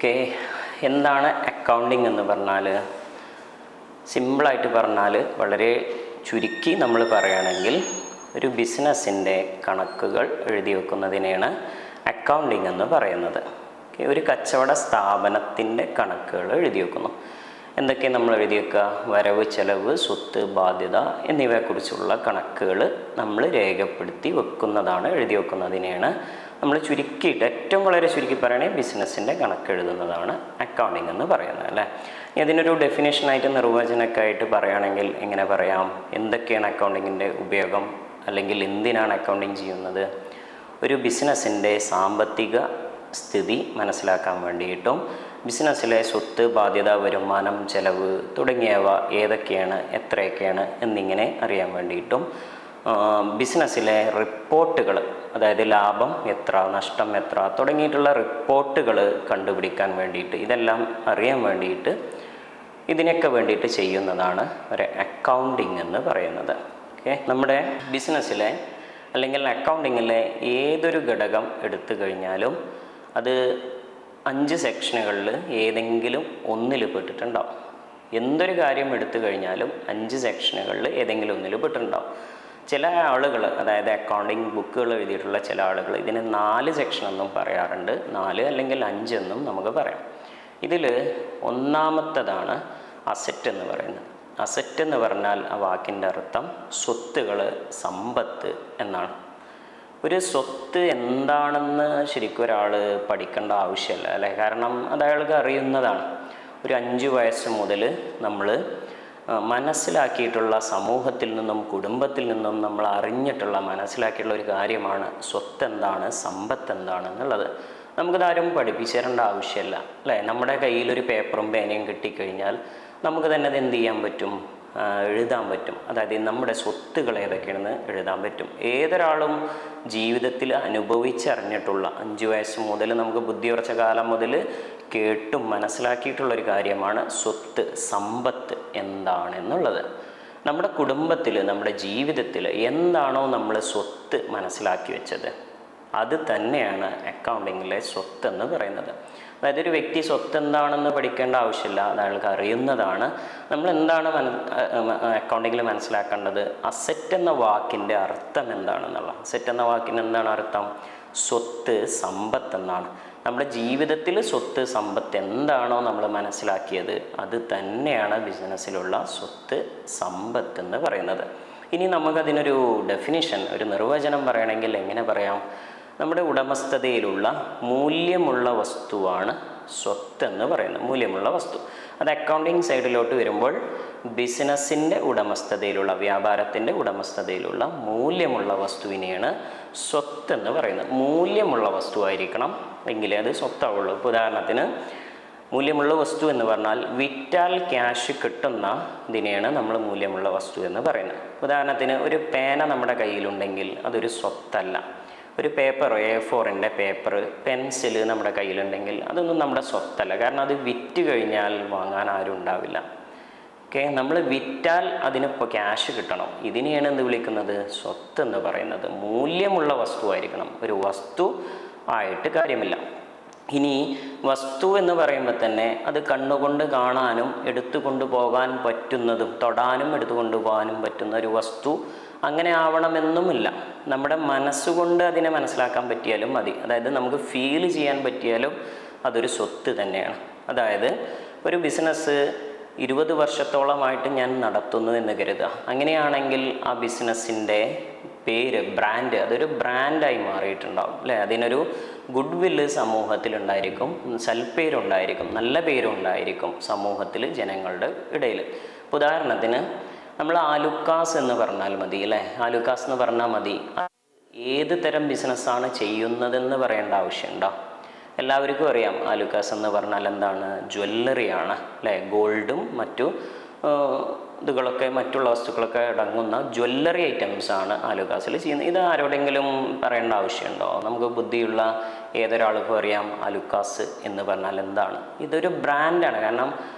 Okay, എന്താണ് accounting എന്ന് പറഞ്ഞാൽ? സിമ്പിളായിട്ട് പറഞ്ഞാൽ, വളരെ ചുരുക്കി നമ്മൾ പറയുകയാണെങ്കിൽ, ഒരു ബിസിനസ്സിൻ്റെ കണക്കുകൾ എഴുതി വെക്കുന്നതിനെയാണ് അക്കൗണ്ടിങ് എന്ന് പറയുന്നത്. ഒരു കച്ചവട സ്ഥാപനത്തിൻ്റെ കണക്കുകൾ എഴുതി വെക്കുന്നു. എന്തൊക്കെ നമ്മൾ എഴുതി വെക്കുക? വരവ്, ചെലവ്, സ്വത്ത്, ബാധ്യത എന്നിവയെക്കുറിച്ചുള്ള കണക്കുകൾ നമ്മൾ രേഖപ്പെടുത്തി വെക്കുന്നതാണ്, എഴുതി വെക്കുന്നതിനെയാണ് നമ്മൾ ചുരുക്കിയിട്ട്, ഏറ്റവും വളരെ ചുരുക്കി പറയുകയാണെങ്കിൽ ബിസിനസ്സിൻ്റെ കണക്ക് എഴുതുന്നതാണ് അക്കൗണ്ടിങ് എന്ന് പറയുന്നത്, അല്ലേ? അതിനൊരു ഡെഫിനേഷനായിട്ട്, നിർവചനമൊക്കെ ആയിട്ട് പറയുകയാണെങ്കിൽ എങ്ങനെ പറയാം? എന്തൊക്കെയാണ് അക്കൗണ്ടിങ്ങിൻ്റെ ഉപയോഗം, അല്ലെങ്കിൽ എന്തിനാണ് അക്കൗണ്ടിങ് ചെയ്യുന്നത്? ഒരു ബിസിനസ്സിൻ്റെ സാമ്പത്തിക സ്ഥിതി മനസ്സിലാക്കാൻ വേണ്ടിയിട്ടും, ബിസിനസ്സിലെ സ്വത്ത്, ബാധ്യത, വരുമാനം, ചെലവ് തുടങ്ങിയവ ഏതൊക്കെയാണ്, എത്രയൊക്കെയാണ് എന്നിങ്ങനെ അറിയാൻ വേണ്ടിയിട്ടും, ബിസിനസ്സിലെ റിപ്പോർട്ടുകൾ, അതായത് ലാഭം എത്ര, നഷ്ടം എത്ര തുടങ്ങിയിട്ടുള്ള റിപ്പോർട്ടുകൾ കണ്ടുപിടിക്കാൻ വേണ്ടിയിട്ട്, ഇതെല്ലാം അറിയാൻ വേണ്ടിയിട്ട്, ഇതിനൊക്കെ വേണ്ടിയിട്ട് ചെയ്യുന്നതാണ് ഒരു അക്കൗണ്ടിങ് എന്ന് പറയുന്നത്. ഓക്കെ, നമ്മുടെ ബിസിനസ്സിലെ അല്ലെങ്കിൽ അക്കൗണ്ടിങ്ങിലെ ഏതൊരു ഘടകം എടുത്തു കഴിഞ്ഞാലും അത് 5 സെക്ഷനുകളിൽ ഏതെങ്കിലും ഒന്നിൽ പെട്ടിട്ടുണ്ടാവും. എന്തൊരു കാര്യം എടുത്തു കഴിഞ്ഞാലും 5 സെക്ഷനുകളിൽ ഏതെങ്കിലും ഒന്നിൽ പെട്ടിട്ടുണ്ടാവും. ചില ആളുകൾ, അതായത് അക്കൗണ്ടിങ് ബുക്കുകൾ എഴുതിയിട്ടുള്ള ചില ആളുകൾ ഇതിന് 4 സെക്ഷൻ എന്നും പറയാറുണ്ട്, 4 അല്ലെങ്കിൽ 5 എന്നും നമുക്ക് പറയാം. ഇതിൽ ഒന്നാമത്തതാണ് അസറ്റ് എന്ന് പറയുന്നത്. അസറ്റ് എന്ന് പറഞ്ഞാൽ ആ വാക്കിൻ്റെ അർത്ഥം സ്വത്തുകൾ, സമ്പത്ത് എന്നാണ്. ഒരു സ്വത്ത് എന്താണെന്ന് ശരിക്കും ഒരാൾ പഠിക്കേണ്ട ആവശ്യമില്ല, അല്ലേ? കാരണം അത് അയാൾക്ക് അറിയുന്നതാണ്. ഒരു 5 വയസ്സ് മുതൽ നമ്മൾ മനസ്സിലാക്കിയിട്ടുള്ള, സമൂഹത്തിൽ നിന്നും കുടുംബത്തിൽ നിന്നും നമ്മൾ അറിഞ്ഞിട്ടുള്ള, മനസ്സിലാക്കിയിട്ടുള്ള ഒരു കാര്യമാണ് സ്വത്ത് എന്താണ്, സമ്പത്ത് എന്താണെന്നുള്ളത്. നമുക്കിതാരും പഠിപ്പിച്ചു തരേണ്ട ആവശ്യമില്ല, അല്ലേ? നമ്മുടെ കയ്യിലൊരു പേപ്പറും പേനയും കിട്ടിക്കഴിഞ്ഞാൽ നമുക്ക് തന്നെ അത് എന്ത് ചെയ്യാൻ പറ്റും? എഴുതാൻ പറ്റും. അതായത് നമ്മുടെ സ്വത്തുകൾ ഏതൊക്കെയാണെന്ന് എഴുതാൻ പറ്റും. ഏതൊരാളും ജീവിതത്തിൽ അനുഭവിച്ചറിഞ്ഞിട്ടുള്ള, 5 വയസ്സ് മുതൽ നമുക്ക് ബുദ്ധി ഉറച്ച കാലം മുതൽ കേട്ടും മനസ്സിലാക്കിയിട്ടുള്ളൊരു കാര്യമാണ് സ്വത്ത്, സമ്പത്ത് എന്താണെന്നുള്ളത്. നമ്മുടെ കുടുംബത്തിൽ, നമ്മുടെ ജീവിതത്തിൽ എന്താണോ നമ്മൾ സ്വത്ത് മനസ്സിലാക്കി വെച്ചത്, അത് തന്നെയാണ് അക്കൗണ്ടിങ്ങിലെ സ്വത്ത് എന്ന് പറയുന്നത്. അതായത് ഒരു വ്യക്തി സ്വത്ത് എന്താണെന്ന് പഠിക്കേണ്ട ആവശ്യമില്ല, അത് അയാൾക്ക് അറിയുന്നതാണ്. നമ്മൾ എന്താണ് അക്കൗണ്ടിങ്ങിൽ മനസ്സിലാക്കേണ്ടത്? അസറ്റ് എന്ന വാക്കിൻ്റെ അർത്ഥം എന്താണെന്നുള്ള. അസറ്റ് എന്ന വാക്കിന് എന്താണ് അർത്ഥം? സ്വത്ത്, സമ്പത്ത് എന്നാണ്. നമ്മുടെ ജീവിതത്തിൽ സ്വത്ത്, സമ്പത്ത് എന്താണോ നമ്മൾ മനസ്സിലാക്കിയത്, അത് തന്നെയാണ് ബിസിനസ്സിലുള്ള സ്വത്ത്, സമ്പത്ത് എന്ന് പറയുന്നത്. ഇനി നമുക്കതിനൊരു ഡെഫിനിഷൻ, ഒരു നിർവചനം പറയണമെങ്കിൽ എങ്ങനെ പറയാം? നമ്മുടെ ഉടമസ്ഥതയിലുള്ള മൂല്യമുള്ള വസ്തുവാണ് സ്വത്ത് എന്ന് പറയുന്നത്. മൂല്യമുള്ള വസ്തു. അത് അക്കൗണ്ടിങ് സൈഡിലോട്ട് വരുമ്പോൾ ബിസിനസ്സിൻ്റെ ഉടമസ്ഥതയിലുള്ള, വ്യാപാരത്തിൻ്റെ ഉടമസ്ഥതയിലുള്ള മൂല്യമുള്ള വസ്തുവിനെയാണ് സ്വത്ത് എന്ന് പറയുന്നത്. മൂല്യമുള്ള വസ്തുവായിരിക്കണം, എങ്കിലേ അത് സ്വത്താവുള്ളൂ. ഇപ്പോൾ ഉദാഹരണത്തിന്, മൂല്യമുള്ള വസ്തു എന്ന് പറഞ്ഞാൽ വിറ്റാൽ ക്യാഷ് കിട്ടുന്ന ഇതിനെയാണ് നമ്മൾ മൂല്യമുള്ള വസ്തു എന്ന് പറയുന്നത്. ഉദാഹരണത്തിന്, ഒരു പേന നമ്മുടെ കയ്യിലുണ്ടെങ്കിൽ അതൊരു സ്വത്തല്ല. ഒരു പേപ്പർ, A4ൻ്റെ പേപ്പർ, പെൻസിൽ നമ്മുടെ കയ്യിലുണ്ടെങ്കിൽ അതൊന്നും നമ്മുടെ സ്വത്തല്ല. കാരണം അത് വിറ്റ് കഴിഞ്ഞാൽ വാങ്ങാൻ ആരും ഉണ്ടാവില്ല. ഓക്കെ, നമ്മൾ വിറ്റാൽ അതിനിപ്പോൾ ക്യാഷ് കിട്ടണം. ഇതിനെയാണ് എന്ത് വിളിക്കുന്നത്? സ്വത്ത് എന്ന് പറയുന്നത്. മൂല്യമുള്ള വസ്തുവായിരിക്കണം, ഒരു വസ്തു ആയിട്ട് കാര്യമില്ല. ഇനി വസ്തു എന്ന് പറയുമ്പോൾ തന്നെ അത് കണ്ണുകൊണ്ട് കാണാനും എടുത്തുകൊണ്ട് പോകാൻ പറ്റുന്നതും, തൊടാനും എടുത്തുകൊണ്ട് പോകാനും പറ്റുന്ന ഒരു വസ്തു അങ്ങനെ ആവണമെന്നുമില്ല. നമ്മുടെ മനസ്സുകൊണ്ട് അതിനെ മനസ്സിലാക്കാൻ പറ്റിയാലും മതി. അതായത് നമുക്ക് ഫീൽ ചെയ്യാൻ പറ്റിയാലും അതൊരു സ്വത്ത് തന്നെയാണ്. അതായത് ഒരു ബിസിനസ് 20 വർഷത്തോളമായിട്ട് ഞാൻ നടത്തുന്നു എന്ന് കരുതുക. അങ്ങനെയാണെങ്കിൽ ആ ബിസിനസ്സിൻ്റെ പേര്, ബ്രാൻഡ്, അതൊരു ബ്രാൻഡായി മാറിയിട്ടുണ്ടാവും, അല്ലേ? അതിനൊരു ഗുഡ് വില്ല് സമൂഹത്തിലുണ്ടായിരിക്കും, സൽപ്പേരുണ്ടായിരിക്കും, നല്ല പേരുണ്ടായിരിക്കും സമൂഹത്തിൽ, ജനങ്ങളുടെ ഇടയിൽ. ഉദാഹരണത്തിന്, നമ്മൾ ആലുക്കാസ് എന്ന് പറഞ്ഞാൽ മതി, അല്ലേ? ആലുക്കാസ് എന്ന് പറഞ്ഞാൽ മതി. ഏത് തരം ബിസിനസ്സാണ് ചെയ്യുന്നതെന്ന് പറയേണ്ട ആവശ്യമുണ്ടോ? എല്ലാവർക്കും അറിയാം ആലുക്കാസ് എന്ന് പറഞ്ഞാൽ എന്താണ്? ജ്വല്ലറിയാണ്, അല്ലേ? ഗോൾഡും മറ്റു ഇതുകളൊക്കെ, മറ്റുള്ള വസ്തുക്കളൊക്കെ അടങ്ങുന്ന ജ്വല്ലറി ഐറ്റംസാണ് ആലുക്കാസിൽ ചെയ്യുന്നത്. ഇത് ആരോടെങ്കിലും പറയേണ്ട ആവശ്യമുണ്ടോ? നമുക്ക് ബുദ്ധിയുള്ള ഏതൊരാൾക്കും അറിയാം ആലുക്കാസ് എന്ന് പറഞ്ഞാൽ എന്താണ്. ഇതൊരു ബ്രാൻഡാണ്. കാരണം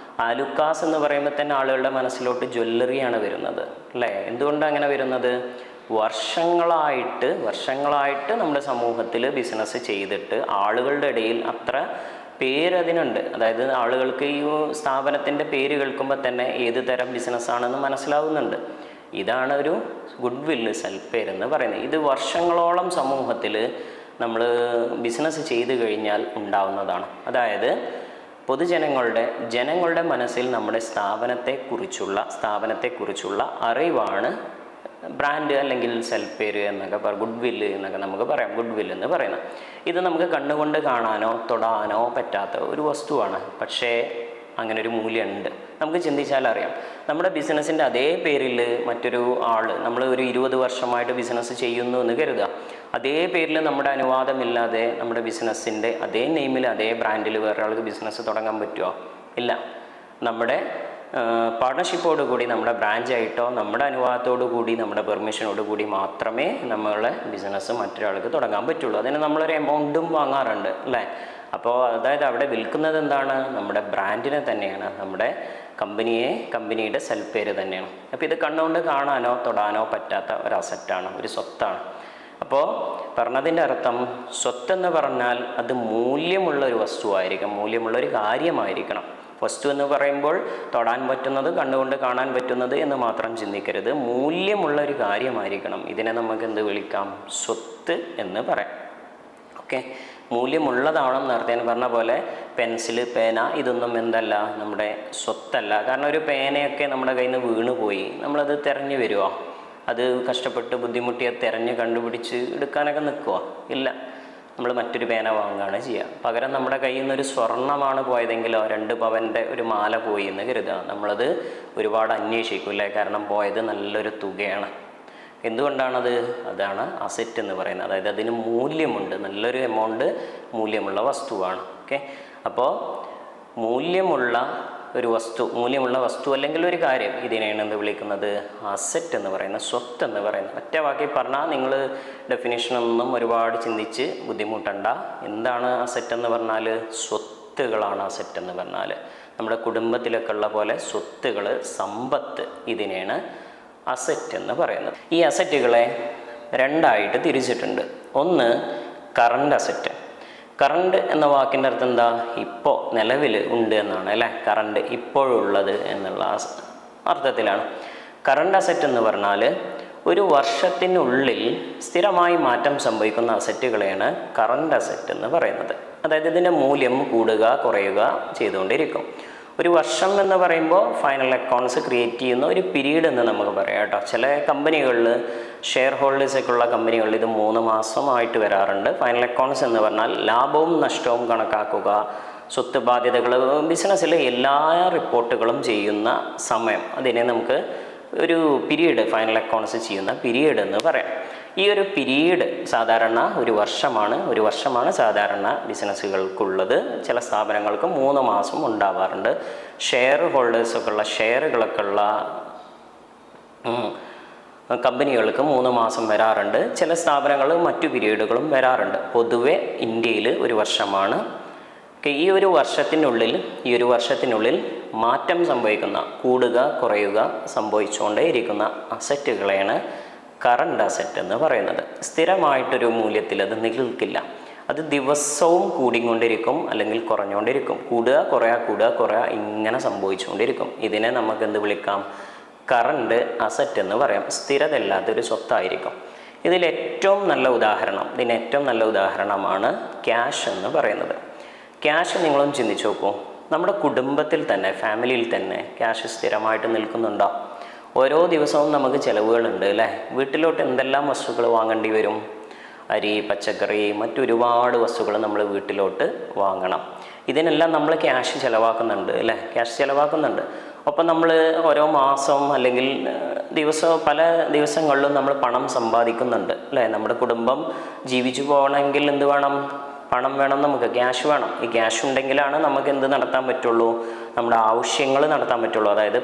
ആലുക്കാസ് എന്ന് പറയുമ്പോൾ തന്നെ ആളുകളുടെ മനസ്സിലോട്ട് ജ്വല്ലറിയാണ് വരുന്നത്, അല്ലേ? എന്തുകൊണ്ടാണ് അങ്ങനെ വരുന്നത്? വർഷങ്ങളായിട്ട് നമ്മുടെ സമൂഹത്തിൽ ബിസിനസ് ചെയ്തിട്ട് ആളുകളുടെ ഇടയിൽ അത്ര പേര് അതിനുണ്ട്. അതായത് ആളുകൾക്ക് ഈ സ്ഥാപനത്തിൻ്റെ പേര് കേൾക്കുമ്പോൾ തന്നെ ഏത് തരം ബിസിനസ്സാണെന്ന് മനസ്സിലാവുന്നുണ്ട്. ഇതാണ് ഒരു ഗുഡ് വില്ല്, സൽപ്പേര് എന്ന് പറയുന്നത്. ഇത് വർഷങ്ങളോളം സമൂഹത്തിൽ നമ്മൾ ബിസിനസ് ചെയ്തു കഴിഞ്ഞാൽ ഉണ്ടാവുന്നതാണ്. അതായത് ജനങ്ങളുടെ മനസ്സിൽ നമ്മുടെ സ്ഥാപനത്തെക്കുറിച്ചുള്ള അറിവാണ് ബ്രാൻഡ് അല്ലെങ്കിൽ സെൽപ്പേര് എന്നൊക്കെ ഗുഡ് വില്ല് എന്നൊക്കെ നമുക്ക് പറയാം. ഗുഡ് വില്ല് എന്ന് പറയുന്നത് ഇത് നമുക്ക് കണ്ണുകൊണ്ട് കാണാനോ തൊടാനോ പറ്റാത്ത ഒരു വസ്തുവാണ്. പക്ഷേ അങ്ങനെ ഒരു മൂല്യമുണ്ട്. നമുക്ക് ചിന്തിച്ചാൽ അറിയാം. നമ്മുടെ ബിസിനസ്സിൻ്റെ അതേ പേരിൽ മറ്റൊരു ആൾ, നമ്മൾ ഒരു 20 വർഷമായിട്ട് ബിസിനസ് ചെയ്യുന്നു എന്ന് കരുതുക. അതേ പേരിൽ നമ്മുടെ അനുവാദമില്ലാതെ നമ്മുടെ ബിസിനസ്സിൻ്റെ അതേ നെയിമിൽ അതേ ബ്രാൻഡിൽ വേറൊരാൾക്ക് ബിസിനസ് തുടങ്ങാൻ പറ്റുമോ? ഇല്ല. നമ്മുടെ പാർട്ണർഷിപ്പോട് കൂടി, നമ്മുടെ ബ്രാഞ്ചായിട്ടോ നമ്മുടെ അനുവാദത്തോടു കൂടി, നമ്മുടെ പെർമിഷനോട് കൂടി മാത്രമേ നമ്മളെ ബിസിനസ് മറ്റൊരാൾക്ക് തുടങ്ങാൻ പറ്റുള്ളൂ. അതിന് നമ്മളൊരു എമൗണ്ടും വാങ്ങാറുണ്ട് അല്ലേ? അപ്പോൾ അതായത് അവിടെ വിൽക്കുന്നത് എന്താണ്? നമ്മുടെ ബ്രാൻഡിനെ തന്നെയാണ്, നമ്മുടെ കമ്പനിയുടെ സെൽപ്പേര് തന്നെയാണ്. അപ്പോൾ ഇത് കണ്ണുകൊണ്ട് കാണാനോ തൊടാനോ പറ്റാത്ത ഒരു അസറ്റാണ്, ഒരു സ്വത്താണ്. അപ്പോൾ പറഞ്ഞതിൻ്റെ അർത്ഥം, സ്വത്തെന്ന് പറഞ്ഞാൽ അത് മൂല്യമുള്ള ഒരു വസ്തുവായിരിക്കും, മൂല്യമുള്ള ഒരു കാര്യമായിരിക്കണം. വസ്തു എന്ന് പറയുമ്പോൾ തൊടാൻ പറ്റുന്നത്, കണ്ണുകൊണ്ട് കാണാൻ പറ്റുന്നത് എന്ന് മാത്രം ചിന്തിക്കരുത്. മൂല്യമുള്ള ഒരു കാര്യമായിരിക്കണം. ഇതിനെ നമുക്ക് എന്ത് വിളിക്കാം? സ്വത്ത് എന്ന് പറയാം. ഓക്കെ, മൂല്യമുള്ളതാണെന്ന് നേരത്തെ പറഞ്ഞ പോലെ പെൻസിൽ, പേന ഇതൊന്നും എന്തല്ല, നമ്മുടെ സ്വത്തല്ല. കാരണം ഒരു പേനയൊക്കെ നമ്മുടെ കയ്യിൽ നിന്ന് വീണുപോയി, നമ്മളത് തിരഞ്ഞു വരുമോ? അത് കഷ്ടപ്പെട്ട് ബുദ്ധിമുട്ടിയെ തിരഞ്ഞ് കണ്ടുപിടിച്ച് എടുക്കാനൊക്കെ നിൽക്കുമോ? ഇല്ല. നമ്മൾ മറ്റൊരു പേന വാങ്ങുകയാണ് ചെയ്യുക. പകരം നമ്മുടെ കയ്യിൽ നിന്നൊരു സ്വർണ്ണമാണ് പോയതെങ്കിലോ, 2 പവൻ്റെ ഒരു മാല പോയി എന്ന് കരുതുക, നമ്മളത് ഒരുപാട് അന്വേഷിക്കില്ലേ? കാരണം പോയത് നല്ലൊരു തുകയാണ്. എന്തുകൊണ്ടാണത്? അതാണ് അസറ്റ് എന്ന് പറയുന്നത്. അതായത് അതിന് മൂല്യമുണ്ട്, നല്ലൊരു എമൗണ്ട് മൂല്യമുള്ള വസ്തുവാണ്. ഓക്കെ, അപ്പോൾ മൂല്യമുള്ള വസ്തു അല്ലെങ്കിൽ ഒരു കാര്യം, ഇതിനെയാണ് എന്ത് വിളിക്കുന്നത്? അസറ്റ് എന്ന് പറയുന്നത്, സ്വത്ത് എന്ന് പറയുന്നത്. ഒറ്റ വാക്കി പറഞ്ഞാൽ നിങ്ങൾ ഡെഫിനേഷനൊന്നും ഒരുപാട് ചിന്തിച്ച് ബുദ്ധിമുട്ടണ്ട. എന്താണ് അസറ്റ് എന്ന് പറഞ്ഞാൽ? സ്വത്തുകളാണ് അസറ്റ് എന്ന് പറഞ്ഞാൽ. നമ്മുടെ കുടുംബത്തിലൊക്കെ ഉള്ള പോലെ സ്വത്തുകൾ, സമ്പത്ത്, ഇതിനെയാണ് അസറ്റ് എന്ന് പറയുന്നത്. ഈ അസറ്റുകളെ 2ആയിട്ട് തിരിച്ചിട്ടുണ്ട്. ഒന്ന് കറണ്ട് അസറ്റ്. കറണ്ട് എന്ന വാക്കിൻ്റെ അർത്ഥം എന്താ? ഇപ്പോൾ നിലവിൽ ഉണ്ട് എന്നാണ് അല്ലേ? കറണ്ട് ഇപ്പോഴുള്ളത് എന്നുള്ള അർത്ഥത്തിലാണ്. കറണ്ട് അസറ്റ് എന്ന് പറഞ്ഞാൽ ഒരു വർഷത്തിനുള്ളിൽ സ്ഥിരമായി മാറ്റം സംഭവിക്കുന്ന അസറ്റുകളെയാണ് കറണ്ട് അസറ്റ് എന്ന് പറയുന്നത്. അതായത് ഇതിൻ്റെ മൂല്യം കൂടുക കുറയുക ചെയ്തുകൊണ്ടിരിക്കും. ഒരു വർഷം എന്ന് പറയുമ്പോൾ ഫൈനൽ അക്കൗണ്ട്സ് ക്രിയേറ്റ് ചെയ്യുന്ന ഒരു പീരീഡ് എന്ന് നമുക്ക് പറയാം കേട്ടോ. ചില കമ്പനികളിൽ, ഷെയർ ഹോൾഡേഴ്സൊക്കെ ഉള്ള കമ്പനികളിൽ ഇത് 3 മാസമായിട്ട് വരാറുണ്ട്. ഫൈനൽ അക്കൗണ്ട്സ് എന്ന് പറഞ്ഞാൽ ലാഭവും നഷ്ടവും കണക്കാക്കുക, സ്വത്ത് ബാധ്യതകൾ, ബിസിനസ്സിലെ എല്ലാ റിപ്പോർട്ടുകളും ചെയ്യുന്ന സമയം, അതിനെ നമുക്ക് ഒരു പീരീഡ്, ഫൈനൽ അക്കൗണ്ട്സ് ചെയ്യുന്ന പീരീഡ് എന്ന് പറയാം. ഈ ഒരു പീരീഡ് സാധാരണ ഒരു വർഷമാണ് സാധാരണ ബിസിനസ്സുകൾക്കുള്ളത്. ചില സ്ഥാപനങ്ങൾക്ക് 3 മാസം ഉണ്ടാവാറുണ്ട്. ഷെയർ ഹോൾഡേഴ്സൊക്കെ ഉള്ള, ഷെയറുകളൊക്കെ ഉള്ള കമ്പനികൾക്ക് 3 മാസം വരാറുണ്ട്. ചില സ്ഥാപനങ്ങൾ മറ്റു പീരീഡുകളും വരാറുണ്ട്. പൊതുവെ ഇന്ത്യയിൽ 1 വർഷമാണ്. ഈ ഒരു വർഷത്തിനുള്ളിൽ മാറ്റം സംഭവിക്കുന്ന, കൂടുക കുറയുക സംഭവിച്ചുകൊണ്ടേയിരിക്കുന്ന അസറ്റുകളെയാണ് കറണ്ട് അസറ്റ് എന്ന് പറയുന്നത്. സ്ഥിരമായിട്ടൊരു മൂല്യത്തിൽ അത് നിൽക്കില്ല. അത് ദിവസവും കൂടിക്കൊണ്ടിരിക്കും അല്ലെങ്കിൽ കുറഞ്ഞുകൊണ്ടിരിക്കും. കൂടുക കുറയുക ഇങ്ങനെ സംഭവിച്ചുകൊണ്ടിരിക്കും. ഇതിനെ നമുക്ക് എന്ത് വിളിക്കാം? കറണ്ട് അസറ്റ് എന്ന് പറയാം. സ്ഥിരതയില്ലാത്തൊരു സ്വത്തായിരിക്കും. ഇതിന് ഏറ്റവും നല്ല ഉദാഹരണമാണ് ക്യാഷ് എന്ന് പറയുന്നത്. ക്യാഷ് നിങ്ങളും ചിന്തിച്ച് നോക്കൂ. നമ്മുടെ കുടുംബത്തിൽ തന്നെ, ഫാമിലിയിൽ തന്നെ ക്യാഷ് സ്ഥിരമായിട്ട് നിൽക്കുന്നുണ്ടോ? ഓരോ ദിവസവും നമുക്ക് ചിലവുകളുണ്ട് അല്ലേ? വീട്ടിലോട്ട് എന്തെല്ലാം വസ്തുക്കൾ വാങ്ങേണ്ടി വരും? അരി, പച്ചക്കറി, മറ്റൊരുപാട് വസ്തുക്കൾ നമ്മൾ വീട്ടിലോട്ട് വാങ്ങണം. ഇതിനെല്ലാം നമ്മൾ ക്യാഷ് ചിലവാക്കുന്നുണ്ട് അല്ലേ? ക്യാഷ് ചിലവാക്കുന്നുണ്ട്. ഒപ്പം നമ്മൾ ഓരോ മാസം അല്ലെങ്കിൽ പല ദിവസങ്ങളിലും നമ്മൾ പണം സമ്പാദിക്കുന്നുണ്ട് അല്ലേ? നമ്മുടെ കുടുംബം ജീവിച്ചു പോകണമെങ്കിൽ എന്ത് വേണം? പണം വേണം, നമുക്ക് ക്യാഷ് വേണം. ഈ ക്യാഷ് ഉണ്ടെങ്കിലാണ് നമുക്ക് എന്ത് നടത്താൻ പറ്റുള്ളൂ? നമ്മുടെ ആവശ്യങ്ങൾ നടത്താൻ പറ്റുള്ളൂ. അതായത്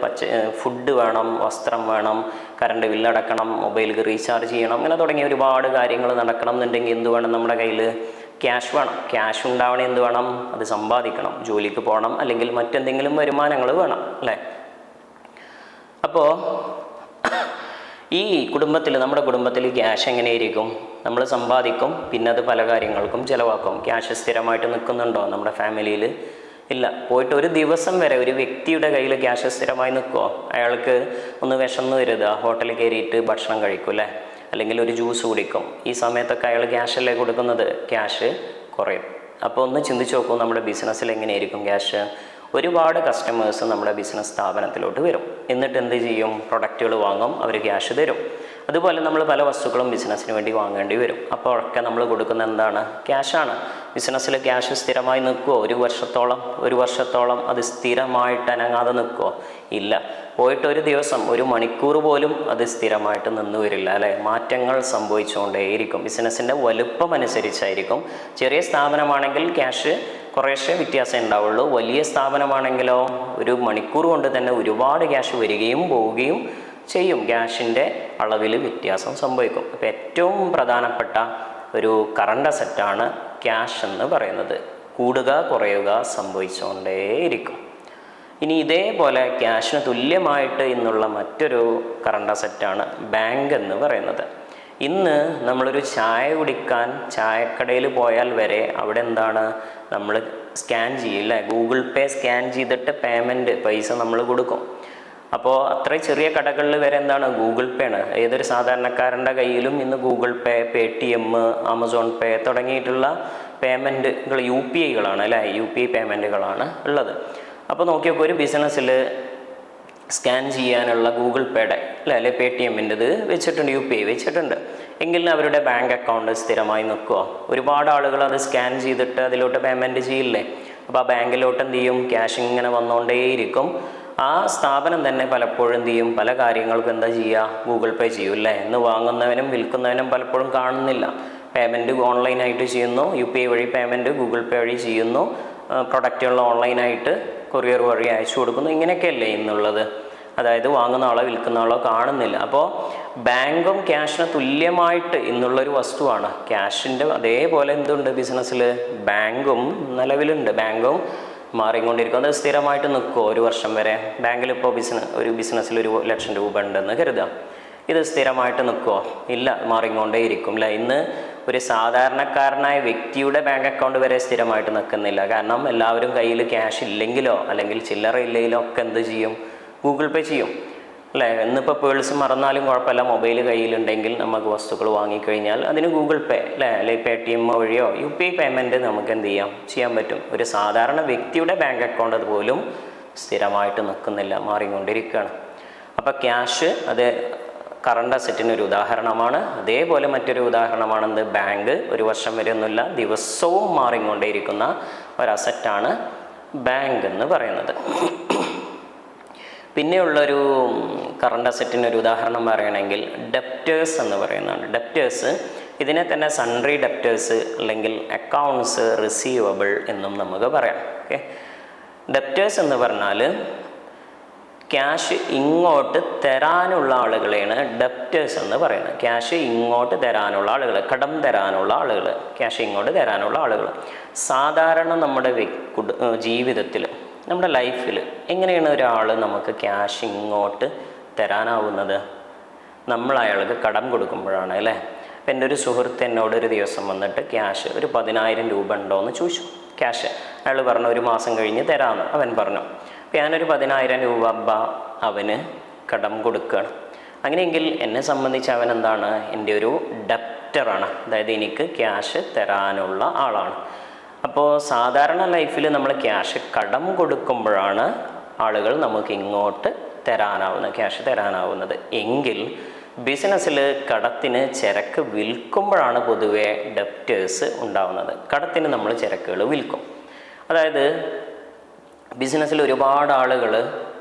ഫുഡ് വേണം, വസ്ത്രം വേണം, കറണ്ട് ബില്ലടക്കണം, മൊബൈലിൽ റീചാർജ് ചെയ്യണം, അങ്ങനെ തുടങ്ങിയ ഒരുപാട് കാര്യങ്ങൾ നടക്കണം എന്നുണ്ടെങ്കിൽ എന്ത് വേണം? നമ്മുടെ കയ്യിൽ ക്യാഷ് വേണം. ക്യാഷ് ഉണ്ടാവണേ എന്ത് വേണം? അത് സമ്പാദിക്കണം, ജോലിക്ക് പോകണം, അല്ലെങ്കിൽ മറ്റെന്തെങ്കിലും വരുമാനങ്ങൾ വേണം അല്ലേ? അപ്പോൾ ഈ കുടുംബത്തിൽ, നമ്മുടെ കുടുംബത്തിൽ ക്യാഷ് എങ്ങനെയായിരിക്കും? നമ്മൾ സമ്പാദിക്കും, പിന്നെ അത് പല കാര്യങ്ങൾക്കും ചിലവാക്കും. ക്യാഷ് സ്ഥിരമായിട്ട് നിൽക്കുന്നുണ്ടോ നമ്മുടെ ഫാമിലിയിൽ? ഇല്ല. പോയിട്ട് ഒരു ദിവസം വരെ ഒരു വ്യക്തിയുടെ കയ്യിൽ ക്യാഷ് സ്ഥിരമായി നിൽക്കുമോ? അയാൾക്ക് ഒന്ന് വിശന്ന് വരുക, ഹോട്ടലിൽ കയറിയിട്ട് ഭക്ഷണം കഴിക്കും അല്ലേ, അല്ലെങ്കിൽ ഒരു ജ്യൂസ് കുടിക്കും. ഈ സമയത്തൊക്കെ അയാൾ ക്യാഷല്ലേ കൊടുക്കുന്നത്? ക്യാഷ് കുറയും. അപ്പോൾ ഒന്ന് ചിന്തിച്ച് നോക്കൂ, നമ്മുടെ ബിസിനസ്സിൽ എങ്ങനെയായിരിക്കും ക്യാഷ്? ഒരുപാട് കസ്റ്റമേഴ്സ് നമ്മുടെ ബിസിനസ് സ്ഥാപനത്തിലോട്ട് വരും. എന്നിട്ട് എന്ത് ചെയ്യും? പ്രൊഡക്റ്റുകൾ വാങ്ങും, അവർ ക്യാഷ് തരും. അതുപോലെ നമ്മൾ പല വസ്തുക്കളും ബിസിനസ്സിന് വേണ്ടി വാങ്ങേണ്ടി വരും. അപ്പോൾ ഒക്കെ നമ്മൾ കൊടുക്കുന്ന എന്താണ്? ക്യാഷാണ്. ബിസിനസ്സിൽ ക്യാഷ് സ്ഥിരമായി നിൽക്കുമോ? ഒരു വർഷത്തോളം അത് സ്ഥിരമായിട്ട് അനങ്ങാതെ നിൽക്കുമോ? ഇല്ല. പോയിട്ട് ഒരു ദിവസം, ഒരു മണിക്കൂർ പോലും അത് സ്ഥിരമായിട്ട് നിന്ന് വരില്ല അല്ലേ. മാറ്റങ്ങൾ സംഭവിച്ചുകൊണ്ടേയിരിക്കും. ബിസിനസ്സിൻ്റെ വലുപ്പം അനുസരിച്ചായിരിക്കും. ചെറിയ സ്ഥാപനമാണെങ്കിൽ ക്യാഷ് കുറേശ്ശേ വ്യത്യാസം ഉണ്ടാവുള്ളൂ. വലിയ സ്ഥാപനമാണെങ്കിലോ ഒരു മണിക്കൂർ കൊണ്ട് തന്നെ ഒരുപാട് ക്യാഷ് വരികയും പോവുകയും ചെയ്യും. ക്യാഷിൻ്റെ അളവിൽ വ്യത്യാസം സംഭവിക്കും. അപ്പോൾ ഏറ്റവും പ്രധാനപ്പെട്ട ഒരു കറണ്ട് അസറ്റാണ് ക്യാഷ് എന്ന് പറയുന്നത്. കൂടുക കുറയുക സംഭവിച്ചുകൊണ്ടേയിരിക്കും. ഇനി ഇതേപോലെ ക്യാഷിന് തുല്യമായിട്ട് ഇന്നുള്ള മറ്റൊരു കറണ്ട് അസറ്റാണ് ബാങ്ക് എന്ന് പറയുന്നത്. ഇന്ന് നമ്മളൊരു ചായ കുടിക്കാൻ ചായക്കടയിൽ പോയാൽ വരെ അവിടെ എന്താണ്, നമ്മൾ സ്കാൻ ചെയ്യില്ലേ, ഗൂഗിൾ പേ സ്കാൻ ചെയ്തിട്ട് പേയ്മെൻറ്റ് പൈസ നമ്മൾ കൊടുക്കും. അപ്പോൾ അത്ര ചെറിയ കടകളിൽ വരെ എന്താണ്, ഗൂഗിൾ പേ ആണ്. ഏതൊരു സാധാരണക്കാരൻ്റെ കയ്യിലും ഇന്ന് ഗൂഗിൾ പേ, പേടിഎം, ആമസോൺ പേ തുടങ്ങിയിട്ടുള്ള പേയ്മെൻറ്റുകൾ UPI അല്ലേ, UPI പേയ്മെൻറ്റുകളാണ് ഉള്ളത്. അപ്പോൾ നോക്കിയൊക്കെ ഒരു ബിസിനസ്സിൽ സ്കാൻ ചെയ്യാനുള്ള ഗൂഗിൾ പേയുടെ അല്ലെ പേടിഎമ്മിൻ്റെത് വെച്ചിട്ടുണ്ട്, UPI വെച്ചിട്ടുണ്ട് എങ്കിൽ അവരുടെ ബാങ്ക് അക്കൗണ്ട് സ്ഥിരമായി നിൽക്കുക. ഒരുപാട് ആളുകൾ അത് സ്കാൻ ചെയ്തിട്ട് അതിലോട്ട് പേയ്മെൻറ്റ് ചെയ്യില്ലേ. അപ്പോൾ ആ ബാങ്കിലോട്ട് എന്ത് ചെയ്യും? ക്യാഷ് ഇങ്ങനെ വന്നുകൊണ്ടേയിരിക്കും. ആ സ്ഥാപനം തന്നെ പലപ്പോഴും എന്ത് ചെയ്യും? പല കാര്യങ്ങൾക്കും എന്താ ചെയ്യുക? ഗൂഗിൾ പേ ചെയ്യും അല്ലേ. ഇന്ന് വാങ്ങുന്നവനും വിൽക്കുന്നവനും പലപ്പോഴും കാണുന്നില്ല. പേയ്മെൻറ്റ് ഓൺലൈനായിട്ട് ചെയ്യുന്നു, UPI വഴി പേയ്മെൻറ്റ് ഗൂഗിൾ പേ വഴി ചെയ്യുന്നു, പ്രൊഡക്റ്റുകൾ ഓൺലൈനായിട്ട് കൊറിയർ വഴി അയച്ചു കൊടുക്കുന്നു. ഇങ്ങനെയൊക്കെയല്ലേ ഇന്നുള്ളത്. അതായത് വാങ്ങുന്ന ആളോ വിൽക്കുന്ന ആളോ കാണുന്നില്ല. അപ്പോൾ ബാങ്കും ക്യാഷിന് തുല്യമായിട്ട് ഇന്നുള്ളൊരു വസ്തുവാണ്. ക്യാഷിൻ്റെ അതേപോലെ എന്തുണ്ട് ബിസിനസ്സിൽ? ബാങ്കും നിലവിലുണ്ട്. ബാങ്കും മാറിക്കൊണ്ടിരിക്കും. അത് സ്ഥിരമായിട്ട് നിൽക്കുമോ ഒരു വർഷം വരെ? ബാങ്കിൽ ഇപ്പോൾ ഒരു ബിസിനസ്സിൽ 1,00,000 രൂപ ഉണ്ടെന്ന് കരുതാം. ഇത് സ്ഥിരമായിട്ട് നിൽക്കുമോ? ഇല്ല, മാറിക്കൊണ്ടേയിരിക്കും അല്ലേ. ഇന്ന് ഒരു സാധാരണക്കാരനായ വ്യക്തിയുടെ ബാങ്ക് അക്കൗണ്ട് വരെ സ്ഥിരമായിട്ട് നിൽക്കുന്നില്ല. കാരണം എല്ലാവരും കയ്യിൽ ക്യാഷ് ഇല്ലെങ്കിലോ അല്ലെങ്കിൽ ചില്ലറ ഇല്ലെങ്കിലോ ഒക്കെ എന്ത് ചെയ്യും? ഗൂഗിൾ പേ ചെയ്യും അല്ലേ. ഇന്നിപ്പോൾ പേഴ്സ് മറന്നാലും കുഴപ്പമില്ല, മൊബൈൽ കയ്യിലുണ്ടെങ്കിൽ നമുക്ക് വസ്തുക്കൾ വാങ്ങിക്കഴിഞ്ഞാൽ അതിന് ഗൂഗിൾ പേ അല്ലേ, അല്ലെങ്കിൽ പേടിഎം വഴിയോ UPI പേയ്മെൻറ്റ് നമുക്ക് എന്ത് ചെയ്യാൻ പറ്റും. ഒരു സാധാരണ വ്യക്തിയുടെ ബാങ്ക് അക്കൗണ്ട് അതുപോലും സ്ഥിരമായിട്ട് നിൽക്കുന്നില്ല, മാറിക്കൊണ്ടിരിക്കുകയാണ്. അപ്പോൾ ക്യാഷ് അത് കറണ്ട് അസറ്റിനൊരു ഉദാഹരണമാണ്. അതേപോലെ മറ്റൊരു ഉദാഹരണമാണെന്ത്? ബാങ്ക്. ഒരു വർഷം വരെ ഒന്നുമില്ല, ദിവസവും മാറിക്കൊണ്ടേയിരിക്കുന്ന ഒരു അസറ്റാണ് ബാങ്ക് എന്ന് പറയുന്നത്. പിന്നെയുള്ളൊരു കറണ്ട് അസറ്റിനൊരു ഉദാഹരണം പറയുകയാണെങ്കിൽ ഡെപ്റ്റേഴ്സ് എന്ന് പറയുന്നതാണ്. ഡെപ്റ്റേഴ്സ്, ഇതിനെ തന്നെ സൺട്രി ഡെപ്റ്റേഴ്സ് അല്ലെങ്കിൽ അക്കൗണ്ട്സ് റിസീവബിൾ എന്നും നമുക്ക് പറയാം. ഓക്കെ, ഡെപ്റ്റേഴ്സ് എന്ന് പറഞ്ഞാൽ ക്യാഷ് ഇങ്ങോട്ട് തരാനുള്ള ആളുകളെയാണ് ഡെപ്റ്റേഴ്സ് എന്ന് പറയുന്നത്. ക്യാഷ് ഇങ്ങോട്ട് തരാനുള്ള ആളുകൾ, കടം തരാനുള്ള ആളുകൾ, ക്യാഷ് ഇങ്ങോട്ട് തരാനുള്ള ആളുകൾ. സാധാരണ നമ്മുടെ ജീവിതത്തിൽ, നമ്മുടെ ലൈഫിൽ എങ്ങനെയാണ് ഒരാൾ നമുക്ക് ക്യാഷ് ഇങ്ങോട്ട് തരാനാവുന്നത്? നമ്മൾ അയാൾക്ക് കടം കൊടുക്കുമ്പോഴാണ് അല്ലേ. അപ്പം എൻ്റെ ഒരു സുഹൃത്ത് എന്നോട് ഒരു ദിവസം വന്നിട്ട് ക്യാഷ് ഒരു 10,000 രൂപ ഉണ്ടോ എന്ന് ചോദിച്ചു. ക്യാഷ് അയാൾ പറഞ്ഞു ഒരു മാസം കഴിഞ്ഞ് തരാമെന്ന് അവൻ പറഞ്ഞു. അപ്പോൾ ഞാനൊരു 10,000 രൂപ അവന് കടം കൊടുക്കുകയാണ്. അങ്ങനെയെങ്കിൽ എന്നെ സംബന്ധിച്ച് അവൻ എന്താണ്? എൻ്റെ ഒരു ഡെപ്റ്ററാണ്. അതായത് എനിക്ക് ക്യാഷ് തരാനുള്ള ആളാണ്. അപ്പോൾ സാധാരണ ലൈഫിൽ നമ്മൾ ക്യാഷ് കടം കൊടുക്കുമ്പോഴാണ് ആളുകൾ നമുക്ക് ഇങ്ങോട്ട് ക്യാഷ് തരാനാവുന്നത്. എങ്കിൽ ബിസിനസ്സിൽ കടത്തിന് ചരക്ക് വിൽക്കുമ്പോഴാണ് പൊതുവേ ഡെപ്റ്റേഴ്സ് ഉണ്ടാവുന്നത്. കടത്തിന് നമ്മൾ ചരക്കുകൾ വിൽക്കും. അതായത് ബിസിനസ്സിൽ ഒരുപാട് ആളുകൾ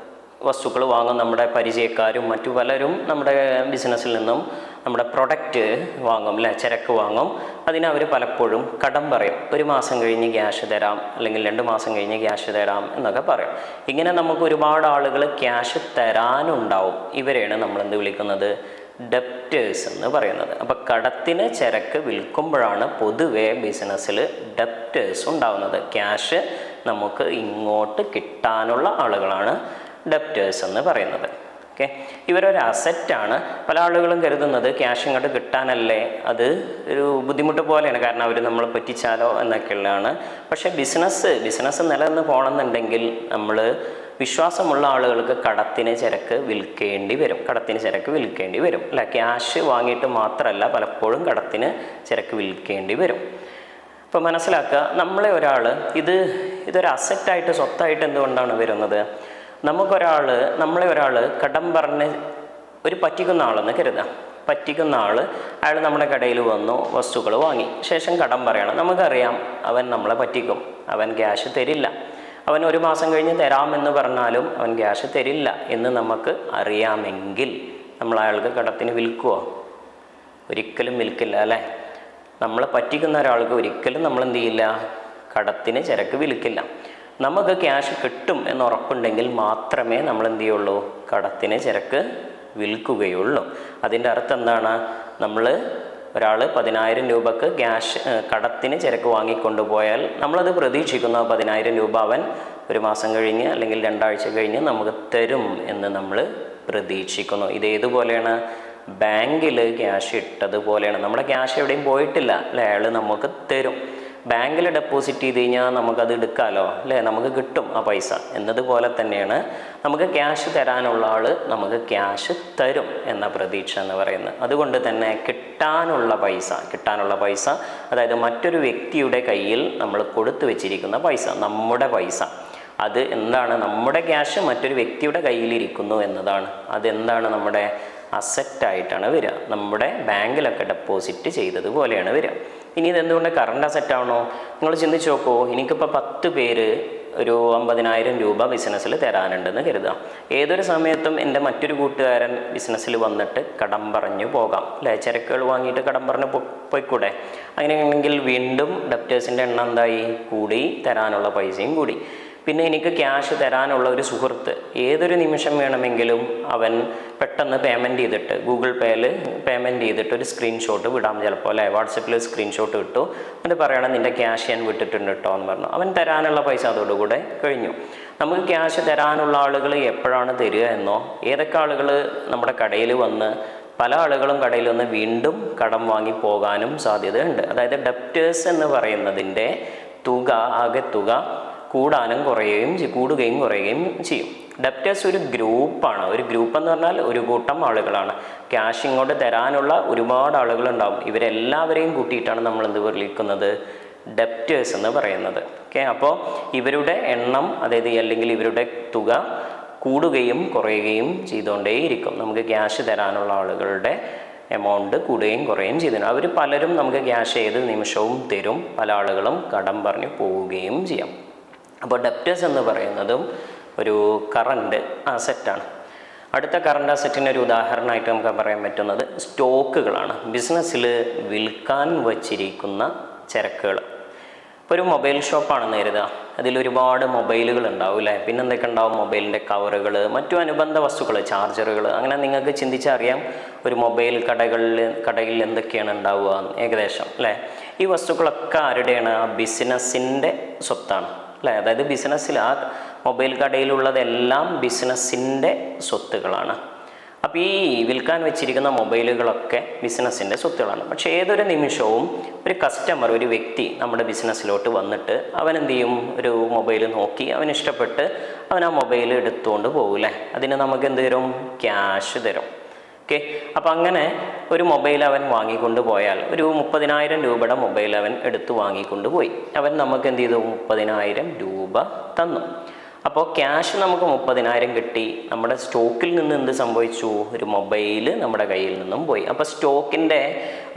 വസ്തുക്കൾ വാങ്ങും. നമ്മുടെ പരിചയക്കാരും മറ്റു പലരും നമ്മുടെ ബിസിനസ്സിൽ നിന്നും നമ്മുടെ പ്രൊഡക്റ്റ് വാങ്ങും അല്ലേ, ചരക്ക് വാങ്ങും. അതിനവർ പലപ്പോഴും കടം പറയും. ഒരു മാസം കഴിഞ്ഞ് ക്യാഷ് തരാം, അല്ലെങ്കിൽ 2 മാസം കഴിഞ്ഞ് ക്യാഷ് തരാം എന്നൊക്കെ പറയും. ഇങ്ങനെ നമുക്ക് ഒരുപാട് ആളുകൾ ക്യാഷ് തരാനുണ്ടാവും. ഇവരെയാണ് നമ്മളെന്ത് വിളിക്കുന്നത്? ഡെപ്റ്റേഴ്സ് എന്ന് പറയുന്നത്. അപ്പോൾ കടത്തിന് ചരക്ക് വിൽക്കുമ്പോഴാണ് പൊതുവേ ബിസിനസ്സിൽ ഡെപ്റ്റേഴ്സ് ഉണ്ടാവുന്നത്. ക്യാഷ് നമുക്ക് ഇങ്ങോട്ട് കിട്ടാനുള്ള ആളുകളാണ് ഡെപ്റ്റേഴ്സ് എന്ന് പറയുന്നത്. ഓക്കെ, ഇവരൊരു അസറ്റാണ്. പല ആളുകളും കരുതുന്നത് ക്യാഷ് ഇങ്ങോട്ട് കിട്ടാനല്ലേ അത് ഒരു ബുദ്ധിമുട്ട് പോലെയാണ്, കാരണം അവർ നമ്മളെ പറ്റിച്ചാലോ എന്നൊക്കെയുള്ളതാണ്. പക്ഷേ ബിസിനസ് നിലനിന്ന് പോകണമെന്നുണ്ടെങ്കിൽ നമ്മൾ വിശ്വാസമുള്ള ആളുകൾക്ക് കടത്തിന് ചരക്ക് വിൽക്കേണ്ടി വരും അല്ല, ക്യാഷ് വാങ്ങിയിട്ട് മാത്രമല്ല പലപ്പോഴും കടത്തിന് ചരക്ക് വിൽക്കേണ്ടി വരും. അപ്പോൾ മനസ്സിലാക്കുക, നമ്മളെ ഇതൊരു അസറ്റായിട്ട് സ്വത്തായിട്ട് എന്തുകൊണ്ടാണ് വരുന്നത്? നമ്മളെ ഒരാൾ കടം പറഞ്ഞ് പറ്റിക്കുന്ന ആളെന്ന് കരുതാം. പറ്റിക്കുന്ന അയാൾ നമ്മുടെ കടയിൽ വന്നു, വസ്തുക്കൾ വാങ്ങി, ശേഷം കടം പറയണം. നമുക്കറിയാം അവൻ നമ്മളെ പറ്റിക്കും, അവൻ ക്യാഷ് തരില്ല. അവൻ 1 മാസം കഴിഞ്ഞ് തരാമെന്ന് പറഞ്ഞാലും അവൻ ക്യാഷ് തരില്ല എന്ന് നമുക്ക് അറിയാമെങ്കിൽ നമ്മൾ അയാൾക്ക് കടത്തിന് വിൽക്കുമോ? ഒരിക്കലും വിൽക്കില്ല അല്ലേ. നമ്മളെ പറ്റിക്കുന്ന ഒരാൾക്ക് ഒരിക്കലും നമ്മൾ എന്ത് ചെയ്യില്ല, കടത്തിന് ചരക്ക് വിൽക്കില്ല. നമുക്ക് ക്യാഷ് കിട്ടും എന്ന് ഉറപ്പുണ്ടെങ്കിൽ മാത്രമേ നമ്മൾ എന്ത് ചെയ്യുള്ളൂ, കടത്തിന് ചരക്ക് വിൽക്കുകയുള്ളൂ. അതിൻ്റെ അർത്ഥം എന്താണ്? ഒരാൾ 10,000 രൂപക്ക് കടത്തിന് ചരക്ക് വാങ്ങിക്കൊണ്ടുപോയാൽ നമ്മളത് പ്രതീക്ഷിക്കുന്നു 10,000 രൂപ അവൻ 1 മാസം കഴിഞ്ഞ് അല്ലെങ്കിൽ 2 ആഴ്ച കഴിഞ്ഞ് നമുക്ക് തരും എന്ന് നമ്മൾ പ്രതീക്ഷിക്കുന്നു. ഇതേതുപോലെയാണ്? ബാങ്കിൽ ക്യാഷ് ഇട്ടതുപോലെയാണ്. നമ്മുടെ ക്യാഷ് എവിടെയും പോയിട്ടില്ല അല്ലേ, അയാൾ നമുക്ക് തരും. ബാങ്കിൽ ഡെപ്പോസിറ്റ് ചെയ്ത് കഴിഞ്ഞാൽ നമുക്കത് എടുക്കാമല്ലോ അല്ലേ, നമുക്ക് കിട്ടും ആ പൈസ എന്നതുപോലെ തന്നെയാണ് നമുക്ക് ക്യാഷ് തരാനുള്ള ആൾ നമുക്ക് ക്യാഷ് തരും എന്ന പ്രതീക്ഷ എന്ന് പറയുന്നത്. അതുകൊണ്ട് തന്നെ കിട്ടാനുള്ള പൈസ അതായത് മറ്റൊരു വ്യക്തിയുടെ കയ്യിൽ നമ്മൾ കൊടുത്തു വെച്ചിരിക്കുന്ന പൈസ, നമ്മുടെ പൈസ, അത് എന്താണ്? നമ്മുടെ ക്യാഷ് മറ്റൊരു വ്യക്തിയുടെ കയ്യിലിരിക്കുന്നു എന്നതാണ്. അതെന്താണ്? നമ്മുടെ അസറ്റായിട്ടാണ് വരിക, നമ്മുടെ ബാങ്കിലൊക്കെ ഡെപ്പോസിറ്റ് ചെയ്തതുപോലെയാണ് വരിക. ഇനി ഇതെന്തുകൊണ്ട് കറണ്ട് അസറ്റാണോ? നിങ്ങൾ ചിന്തിച്ച് നോക്കൂ, എനിക്കിപ്പോൾ 10 പേര് ഒരു 50,000 രൂപ ബിസിനസ്സിൽ തരാനുണ്ടെന്ന് കരുതാം. ഏതൊരു സമയത്തും എൻ്റെ മറ്റൊരു കൂട്ടുകാരൻ ബിസിനസ്സിൽ വന്നിട്ട് കടം പറഞ്ഞു പോകാം അല്ലേ, ചരക്കുകൾ വാങ്ങിയിട്ട് കടം പറഞ്ഞ് പോയിക്കൂടെ? അങ്ങനെയാണെങ്കിൽ വീണ്ടും ഡെപ്റ്റേഴ്സിൻ്റെ എണ്ണം എന്തായി? കൂടി, തരാനുള്ള പൈസയും കൂടി. പിന്നെ എനിക്ക് ക്യാഷ് തരാനുള്ള ഒരു സുഹൃത്ത് ഏതൊരു നിമിഷം വേണമെങ്കിലും അവൻ പെട്ടെന്ന് പേയ്മെൻറ്റ് ചെയ്തിട്ട് ഗൂഗിൾ പേയിൽ പേയ്മെൻറ്റ് ചെയ്തിട്ട് ഒരു സ്ക്രീൻഷോട്ട് വിടാം ചിലപ്പോൾ അല്ലേ, വാട്സപ്പിൽ സ്ക്രീൻഷോട്ട് കിട്ടു, എന്നിട്ട് പറയണം നിൻ്റെ ക്യാഷ് ഞാൻ വിട്ടിട്ടുണ്ട് കേട്ടോ എന്ന് പറഞ്ഞു. അവൻ തരാനുള്ള പൈസ അതോടുകൂടെ കഴിഞ്ഞു. നമുക്ക് ക്യാഷ് തരാനുള്ള ആളുകൾ എപ്പോഴാണ് തരിക എന്നോ, ഏതൊക്കെ ആളുകൾ നമ്മുടെ കടയിൽ വന്ന്, പല ആളുകളും കടയിൽ വന്ന് വീണ്ടും കടം വാങ്ങി പോകാനും സാധ്യതയുണ്ട്. അതായത് ഡെപ്റ്റേഴ്സ് എന്ന് പറയുന്നതിൻ്റെ ആകെ തുക കൂടുകയും കുറയുകയും ചെയ്യും. ഡെപ്റ്റേഴ്സ് ഒരു ഗ്രൂപ്പാണ്. ഒരു ഗ്രൂപ്പ് എന്ന് പറഞ്ഞാൽ ഒരു കൂട്ടം ആളുകളാണ്. ക്യാഷ് ഇങ്ങോട്ട് തരാനുള്ള ഒരുപാട് ആളുകളുണ്ടാവും. ഇവരെല്ലാവരെയും കൂട്ടിയിട്ടാണ് നമ്മൾ എന്ത് വിളിക്കുന്നത്? ഡെപ്റ്റേഴ്സ് എന്ന് പറയുന്നത്. ഓക്കെ, അപ്പോൾ ഇവരുടെ എണ്ണം അല്ലെങ്കിൽ ഇവരുടെ തുക കൂടുകയും കുറയുകയും ചെയ്തുകൊണ്ടേയിരിക്കും. നമുക്ക് ക്യാഷ് തരാനുള്ള ആളുകളുടെ എമൗണ്ട് കൂടുകയും കുറയുകയും ചെയ്തിട്ടുണ്ട്. അവർ പലരും നമുക്ക് ക്യാഷ് ഏത് നിമിഷവും തരും, പല ആളുകളും കടം പറഞ്ഞ് പോവുകയും ചെയ്യാം. അപ്പോൾ ഡെപ്റ്റേഴ്സ് എന്ന് പറയുന്നതും ഒരു കറണ്ട് അസറ്റാണ്. അടുത്ത കറണ്ട് അസറ്റിന് ഒരു ഉദാഹരണമായിട്ട് നമുക്ക് പറയാൻ പറ്റുന്നത് സ്റ്റോക്കുകളാണ്. ബിസിനസ്സിൽ വിൽക്കാൻ വച്ചിരിക്കുന്ന ചരക്കുകൾ. ഇപ്പോൾ ഒരു മൊബൈൽ ഷോപ്പാണെന്ന് കരുതുക, അതിലൊരുപാട് മൊബൈലുകൾ ഉണ്ടാവും അല്ലേ, പിന്നെ എന്തൊക്കെ ഉണ്ടാവും? മൊബൈലിൻ്റെ കവറുകൾ, മറ്റു അനുബന്ധ വസ്തുക്കൾ, ചാർജറുകൾ, അങ്ങനെ നിങ്ങൾക്ക് ചിന്തിച്ചറിയാം ഒരു മൊബൈൽ കടയിൽ എന്തൊക്കെയാണ് ഉണ്ടാവുക ഏകദേശം അല്ലേ. ഈ വസ്തുക്കളൊക്കെ ആരുടെയാണ്? ബിസിനസ്സിൻ്റെ സ്വത്താണ് അല്ലേ. അതായത് ബിസിനസ്സിൽ ആ മൊബൈൽ കടയിലുള്ളതെല്ലാം ബിസിനസ്സിൻ്റെ സ്വത്തുകളാണ്. അപ്പോൾ ഈ വിൽക്കാൻ വെച്ചിരിക്കുന്ന മൊബൈലുകളൊക്കെ ബിസിനസ്സിൻ്റെ സ്വത്തുകളാണ്. പക്ഷേ ഏതൊരു നിമിഷവും ഒരു കസ്റ്റമർ, ഒരു വ്യക്തി നമ്മുടെ ബിസിനസ്സിലോട്ട് വന്നിട്ട് അവൻ എന്ത് ചെയ്യും? ഒരു മൊബൈൽ നോക്കി അവന് ഇഷ്ടപ്പെട്ട് അവൻ ആ മൊബൈൽ എടുത്തുകൊണ്ട് പോകൂലേ. അതിന് നമുക്ക് എന്ത് തരും? ക്യാഷ് തരും. ഓക്കെ, അപ്പം അങ്ങനെ ഒരു മൊബൈൽ അവൻ വാങ്ങിക്കൊണ്ട് പോയാൽ, ഒരു 30,000 രൂപയുടെ മൊബൈൽ അവൻ എടുത്ത് വാങ്ങിക്കൊണ്ട് പോയി. അവൻ നമുക്ക് എന്ത് ചെയ്തു? 30,000 രൂപ തന്നു. അപ്പോൾ ക്യാഷ് നമുക്ക് 30,000 കിട്ടി. നമ്മുടെ സ്റ്റോക്കിൽ നിന്ന് എന്ത് സംഭവിച്ചു? ഒരു മൊബൈൽ നമ്മുടെ കയ്യിൽ നിന്നും പോയി. അപ്പോൾ സ്റ്റോക്കിൻ്റെ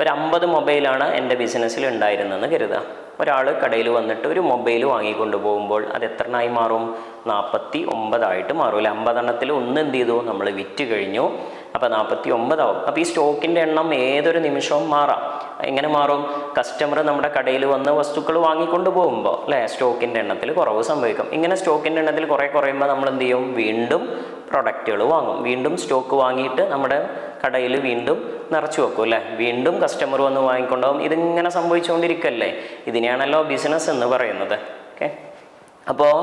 ഒരു 50 മൊബൈലാണ് എൻ്റെ ബിസിനസ്സിൽ ഉണ്ടായിരുന്നതെന്ന് കരുതുക. ഒരാൾ കടയിൽ വന്നിട്ട് ഒരു മൊബൈൽ വാങ്ങിക്കൊണ്ട് പോകുമ്പോൾ അത് എത്രണ്ണായി മാറും? 49 മാറും അല്ലേ. 50 എണ്ണത്തിൽ ഒന്ന് എന്ത് ചെയ്തു? നമ്മൾ വിറ്റ് കഴിഞ്ഞു. അപ്പോൾ 49 ആവും. അപ്പോൾ ഈ സ്റ്റോക്കിൻ്റെ എണ്ണം ഏതൊരു നിമിഷവും മാറാം. എങ്ങനെ മാറും? കസ്റ്റമർ നമ്മുടെ കടയിൽ വന്ന് വസ്തുക്കൾ വാങ്ങിക്കൊണ്ട് പോകുമ്പോൾ അല്ലേ, സ്റ്റോക്കിൻ്റെ എണ്ണത്തിൽ കുറവ് സംഭവിക്കും. ഇങ്ങനെ സ്റ്റോക്കിൻ്റെ എണ്ണത്തിൽ കുറയുമ്പോൾ നമ്മൾ എന്ത് ചെയ്യും? വീണ്ടും പ്രൊഡക്റ്റുകൾ വാങ്ങും. വീണ്ടും സ്റ്റോക്ക് വാങ്ങിയിട്ട് നമ്മുടെ കടയിൽ വീണ്ടും നിറച്ചു വെക്കും അല്ലേ. വീണ്ടും കസ്റ്റമർ വന്ന് വാങ്ങിക്കൊണ്ടാവും. ഇതിങ്ങനെ സംഭവിച്ചുകൊണ്ടിരിക്കല്ലേ. ഇതിനെയാണല്ലോ ബിസിനസ് എന്ന് പറയുന്നത്. ഓക്കെ, അപ്പോൾ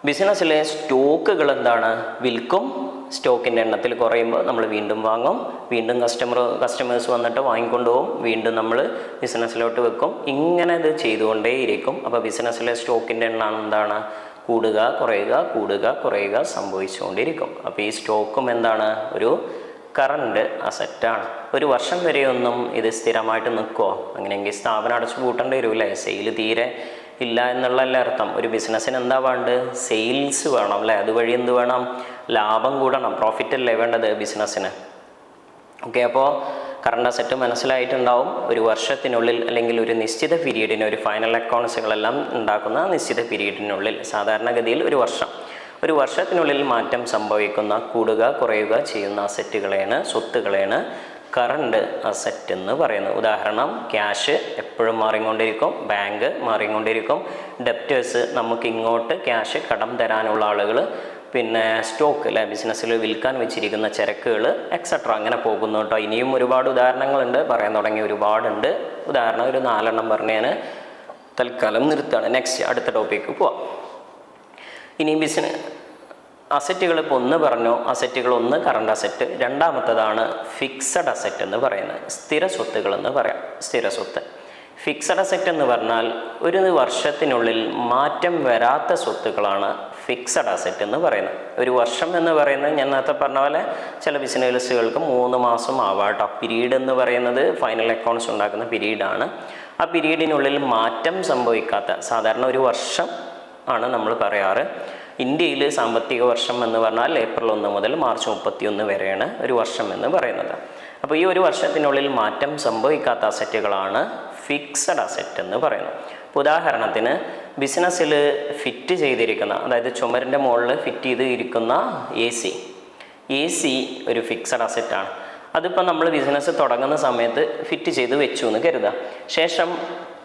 ബിസിനസ്സിലെ സ്റ്റോക്കുകൾ എന്താണ്? വിൽക്കും സ്റ്റോക്കിൻ്റെ എണ്ണത്തിൽ കുറയുമ്പോൾ നമ്മൾ വീണ്ടും വാങ്ങും, വീണ്ടും കസ്റ്റമേഴ്സ് വന്നിട്ട് വാങ്ങിക്കൊണ്ട് പോകും, വീണ്ടും നമ്മൾ ബിസിനസ്സിലോട്ട് വെക്കും. ഇങ്ങനെ ഇത് ചെയ്തുകൊണ്ടേയിരിക്കും. അപ്പോൾ ബിസിനസ്സിലെ സ്റ്റോക്കിൻ്റെ എണ്ണം എന്താണ്? കൂടുക കുറയുക, കൂടുക കുറയുക സംഭവിച്ചുകൊണ്ടിരിക്കും. അപ്പോൾ ഈ സ്റ്റോക്കും എന്താണ്? ഒരു കറണ്ട് അസറ്റാണ്. ഒരു വർഷം വരെയൊന്നും ഇത് സ്ഥിരമായിട്ട് നിൽക്കുമോ? അങ്ങനെയെങ്കിൽ സ്ഥാപനം അടച്ചു പൂട്ടേണ്ടി വരില്ലേ? സെയിൽ തീരെ ഇല്ല എന്നുള്ളതല്ല അർത്ഥം. ഒരു ബിസിനസ്സിന് എന്താ വേണ്ടത്? സെയിൽസ് വേണം അല്ലേ? അതുവഴി എന്ത് വേണം? ലാഭം കൂടണം, പ്രോഫിറ്റ് അല്ലേ വേണ്ടത് ബിസിനസ്സിന്. ഓക്കെ, അപ്പോൾ കറണ്ട് അസറ്റ് മനസ്സിലായിട്ടുണ്ടാവും. ഒരു വർഷത്തിനുള്ളിൽ അല്ലെങ്കിൽ ഒരു നിശ്ചിത പീരീഡിന്, ഒരു ഫൈനൽ അക്കൗണ്ട്സുകളെല്ലാം ഉണ്ടാക്കുന്ന നിശ്ചിത പീരീഡിനുള്ളിൽ, സാധാരണഗതിയിൽ ഒരു വർഷത്തിനുള്ളിൽ മാറ്റം സംഭവിക്കുന്ന, കൂടുക കുറയുക ചെയ്യുന്ന അസറ്റുകളെയാണ്, സ്വത്തുകളെയാണ് കറണ്ട് അസറ്റ് എന്ന് പറയുന്നത്. ഉദാഹരണം, ക്യാഷ് എപ്പോഴും മാറിക്കൊണ്ടിരിക്കും, ബാങ്ക് മാറിക്കൊണ്ടിരിക്കും, ഡെപ്റ്റേഴ്സ് നമുക്ക് ഇങ്ങോട്ട് ക്യാഷ് കടം തരാനുള്ള ആളുകൾ, പിന്നെ സ്റ്റോക്ക് അല്ലെ ബിസിനസ്സിൽ വിൽക്കാൻ വെച്ചിരിക്കുന്ന ചരക്കുകൾ എക്സെട്ര അങ്ങനെ പോകുന്നു കേട്ടോ. ഇനിയും ഒരുപാട് ഉദാഹരണങ്ങളുണ്ട്, പറയാൻ തുടങ്ങി ഒരുപാടുണ്ട്. ഉദാഹരണം ഒരു 4 പറഞ്ഞ് ഞാൻ തൽക്കാലം നിർത്തുകയാണ്. നെക്സ്റ്റ് അടുത്ത ടോപ്പിക്ക് പോവാം. ഇനി അസറ്റുകൾ ഇപ്പോൾ 1 പറഞ്ഞു. അസറ്റുകൾ 1 കറണ്ട് അസറ്റ്, രണ്ടാമത്തതാണ് ഫിക്സഡ് അസറ്റ് എന്ന് പറയുന്നത്, സ്ഥിര സ്വത്തുകൾ എന്ന് പറയാം. സ്ഥിര സ്വത്ത്, ഫിക്സഡ് അസറ്റ് എന്ന് പറഞ്ഞാൽ ഒരു വർഷത്തിനുള്ളിൽ മാറ്റം വരാത്ത സ്വത്തുക്കളാണ് ഫിക്സഡ് അസറ്റ് എന്ന് പറയുന്നത്. ഒരു വർഷം എന്ന് പറയുന്നത് ഞാൻ നേരത്തെ പറഞ്ഞ പോലെ ചില ബിസിനസ്സുകൾക്ക് 3 മാസം ആവാം കേട്ടോ. പീരീഡ് എന്ന് പറയുന്നത് ഫൈനൽ അക്കൗണ്ട്സ് ഉണ്ടാക്കുന്ന പീരീഡാണ്. ആ പീരീഡിനുള്ളിൽ മാറ്റം സംഭവിക്കാത്ത, സാധാരണ ഒരു വർഷം ആണ് നമ്മൾ പറയാറ്. ഇന്ത്യയിൽ സാമ്പത്തിക വർഷം എന്ന് പറഞ്ഞാൽ ഏപ്രിൽ 1 മുതൽ മാർച്ച് 31 വരെയാണ് ഒരു വർഷം എന്ന് പറയുന്നത്. അപ്പോൾ ഈ ഒരു വർഷത്തിനുള്ളിൽ മാറ്റം സംഭവിക്കാത്ത അസറ്റുകളാണ് ഫിക്സഡ് അസറ്റ് എന്ന് പറയുന്നത്. ഇപ്പോൾ ഉദാഹരണത്തിന് ബിസിനസ്സിൽ ഫിറ്റ് ചെയ്തിരിക്കുന്ന, അതായത് ചുമരിൻ്റെ മുകളിൽ ഫിറ്റ് ചെയ്ത് ഇരിക്കുന്ന എ സി ഒരു ഫിക്സഡ് അസറ്റാണ്. അതിപ്പോൾ നമ്മൾ ബിസിനസ് തുടങ്ങുന്ന സമയത്ത് ഫിറ്റ് ചെയ്ത് വെച്ചു എന്ന് കരുതുക. ശേഷം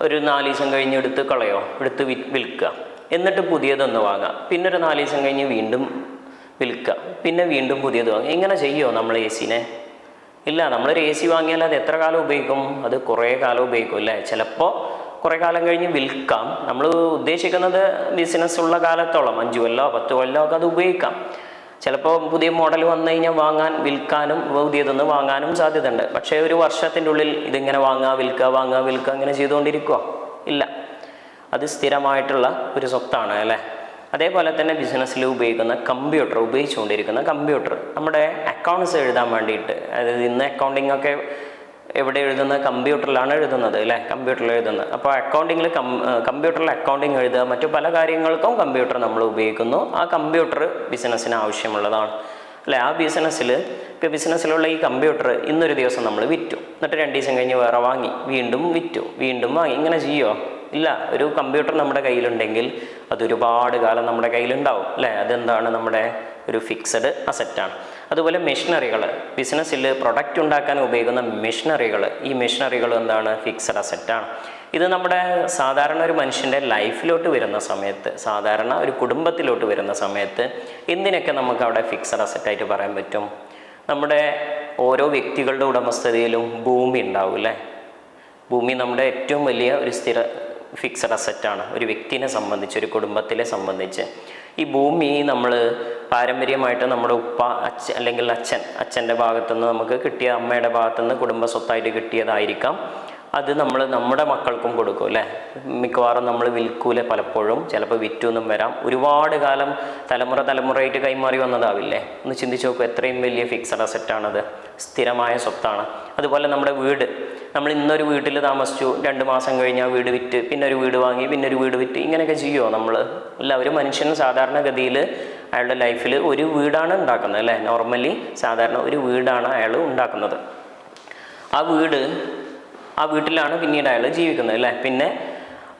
ഒരു 4 ദിവസം കഴിഞ്ഞ് എടുത്ത് കളയോ, എടുത്ത് വിൽക്കുക, എന്നിട്ട് പുതിയതൊന്ന് വാങ്ങുക, പിന്നെ ഒരു 4 ദിവസം കഴിഞ്ഞ് വീണ്ടും വിൽക്കുക, പിന്നെ വീണ്ടും പുതിയത് വാങ്ങുക. ഇങ്ങനെ ചെയ്യുമോ നമ്മൾ എസിനെ? ഇല്ല. നമ്മളൊരു എ സി വാങ്ങിയാൽ അത് എത്ര കാലം ഉപയോഗിക്കും? അത് കുറേ കാലം ഉപയോഗിക്കും അല്ലേ? ചിലപ്പോൾ കുറേ കാലം കഴിഞ്ഞ് വിൽക്കാം. നമ്മൾ ഉദ്ദേശിക്കുന്നത് ബിസിനസ് ഉള്ള കാലത്തോളം 5 കൊല്ലോ 10 കൊല്ലോ ഒക്കെ അത് ഉപയോഗിക്കാം. ചിലപ്പോൾ പുതിയ മോഡൽ വന്നു കഴിഞ്ഞാൽ വിൽക്കാനും പുതിയതൊന്ന് വാങ്ങാനും സാധ്യതയുണ്ട്. പക്ഷേ ഒരു വർഷത്തിൻ്റെ ഉള്ളിൽ ഇതിങ്ങനെ വാങ്ങുക വിൽക്കുക ഇങ്ങനെ ചെയ്തുകൊണ്ടിരിക്കുക? ഇല്ല. അത് സ്ഥിരമായിട്ടുള്ള ഒരു സ്വത്താണ് അല്ലേ? അതേപോലെ തന്നെ ബിസിനസ്സിൽ ഉപയോഗിച്ചുകൊണ്ടിരിക്കുന്ന കമ്പ്യൂട്ടർ, നമ്മുടെ അക്കൗണ്ട്സ് എഴുതാൻ വേണ്ടിയിട്ട്, അതായത് ഇന്ന് അക്കൗണ്ടിങ് ഒക്കെ എവിടെ എഴുതുന്നത്? കമ്പ്യൂട്ടറിലാണ് എഴുതുന്നത് അല്ലേ? കമ്പ്യൂട്ടറിൽ എഴുതുന്നത്. അപ്പോൾ കമ്പ്യൂട്ടറിൽ അക്കൗണ്ടിങ് എഴുതുക, മറ്റു പല കാര്യങ്ങൾക്കും കമ്പ്യൂട്ടർ നമ്മൾ ഉപയോഗിക്കുന്നു. ആ കമ്പ്യൂട്ടർ ബിസിനസ്സിന് ആവശ്യമുള്ളതാണ് അല്ലേ? ആ ബിസിനസ്സിലുള്ള ഈ കമ്പ്യൂട്ടർ ഇന്നൊരു ദിവസം നമ്മൾ വിറ്റു, എന്നിട്ട് 2 ദിവസം കഴിഞ്ഞ് വേറെ വാങ്ങി, വീണ്ടും വിറ്റു, വീണ്ടും വാങ്ങി, ഇങ്ങനെ ചെയ്യുമോ? ഇല്ല. ഒരു കമ്പ്യൂട്ടർ നമ്മുടെ കയ്യിലുണ്ടെങ്കിൽ അതൊരുപാട് കാലം നമ്മുടെ കയ്യിലുണ്ടാവും അല്ലേ? അതെന്താണ്? നമ്മുടെ ഒരു ഫിക്സഡ് അസറ്റാണ്. അതുപോലെ മെഷീനറികൾ, ബിസിനസ്സിൽ പ്രൊഡക്റ്റ് ഉണ്ടാക്കാൻ ഉപയോഗിക്കുന്ന മെഷീനറികൾ, ഈ മെഷീനറികൾ എന്താണ്? ഫിക്സഡ് അസറ്റാണ്. ഇത് നമ്മുടെ സാധാരണ ഒരു മനുഷ്യൻ്റെ ലൈഫിലോട്ട് വരുന്ന സമയത്ത്, സാധാരണ ഒരു കുടുംബത്തിലോട്ട് വരുന്ന സമയത്ത് എന്തിനൊക്കെ നമുക്ക് അവിടെ ഫിക്സഡ് അസറ്റായിട്ട് പറയാൻ പറ്റും? നമ്മുടെ ഓരോ വ്യക്തികളുടെ ഉടമസ്ഥതയിലും ഭൂമി ഉണ്ടാവും അല്ലേ? ഭൂമി നമ്മുടെ ഏറ്റവും വലിയ ഒരു സ്ഥിര ഫിക്സഡ് അസറ്റാണ് ഒരു വ്യക്തിനെ സംബന്ധിച്ച്, ഒരു കുടുംബത്തിലെ സംബന്ധിച്ച്. ഈ ഭൂമി നമ്മൾ പാരമ്പര്യമായിട്ട് നമ്മുടെ അല്ലെങ്കിൽ അച്ഛൻ്റെ ഭാഗത്തുനിന്ന് നമുക്ക് കിട്ടിയ, അമ്മയുടെ ഭാഗത്തുനിന്ന് കുടുംബ സ്വത്തായിട്ട് കിട്ടിയതായിരിക്കാം. അത് നമ്മൾ നമ്മുടെ മക്കൾക്കും കൊടുക്കും അല്ലേ? മിക്കവാറും നമ്മൾ വിൽക്കൂല പലപ്പോഴും, ചിലപ്പോൾ വിറ്റൊന്നും വരാം. ഒരുപാട് കാലം തലമുറയായിട്ട് കൈമാറി വന്നതാവില്ലേ? ഒന്ന് ചിന്തിച്ച് നോക്കൂ, എത്രയും വലിയ ഫിക്സഡ് അസറ്റാണത്, സ്ഥിരമായ സ്വത്താണ്. അതുപോലെ നമ്മുടെ വീട്, നമ്മൾ ഇന്നൊരു വീട്ടിൽ താമസിച്ചു, 2 മാസം കഴിഞ്ഞാൽ വീട് വിറ്റ്, പിന്നെ ഒരു വീട് വാങ്ങി, പിന്നെ ഒരു വീട് വിറ്റ്, ഇങ്ങനെയൊക്കെ ചെയ്യുമോ നമ്മൾ? അല്ല. ഒരു മനുഷ്യൻ സാധാരണഗതിയിൽ അയാളുടെ ലൈഫിൽ ഒരു വീടാണ് ഉണ്ടാക്കുന്നത് അല്ലേ? നോർമലി സാധാരണ ഒരു വീടാണ് അയാൾ ഉണ്ടാക്കുന്നത്. ആ വീട്ടിലാണ് പിന്നീട് അയാൾ ജീവിക്കുന്നത് അല്ലേ? പിന്നെ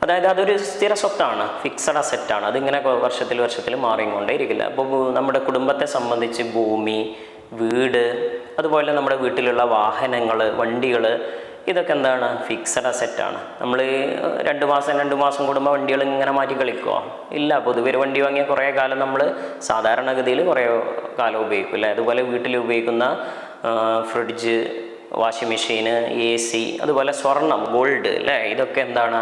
അതായത് അതൊരു സ്ഥിര സ്വത്താണ്, ഫിക്സഡ് അസറ്റാണ്. അതിങ്ങനെ വർഷത്തിൽ മാറിക്കൊണ്ടേ ഇരിക്കില്ല. അപ്പോൾ നമ്മുടെ കുടുംബത്തെ സംബന്ധിച്ച് ഭൂമി, വീട്, അതുപോലെ നമ്മുടെ വീട്ടിലുള്ള വാഹനങ്ങൾ, വണ്ടികൾ, ഇതൊക്കെ എന്താണ്? ഫിക്സഡ് അസറ്റാണ്. നമ്മൾ 2 മാസം കൂടുമ്പോൾ വണ്ടികൾ ഇങ്ങനെ മാറ്റി കളിക്കുമോ? ഇല്ല. പൊതുവെ ഒരു വണ്ടി വാങ്ങിയ കുറേ കാലം നമ്മൾ സാധാരണഗതിയിൽ കുറേ കാലം ഉപയോഗിക്കും അല്ലേ? അതുപോലെ വീട്ടിൽ ഉപയോഗിക്കുന്ന ഫ്രിഡ്ജ്, വാഷിംഗ് മെഷീന്, AC, അതുപോലെ സ്വർണം, ഗോൾഡ് അല്ലേ? ഇതൊക്കെ എന്താണ്?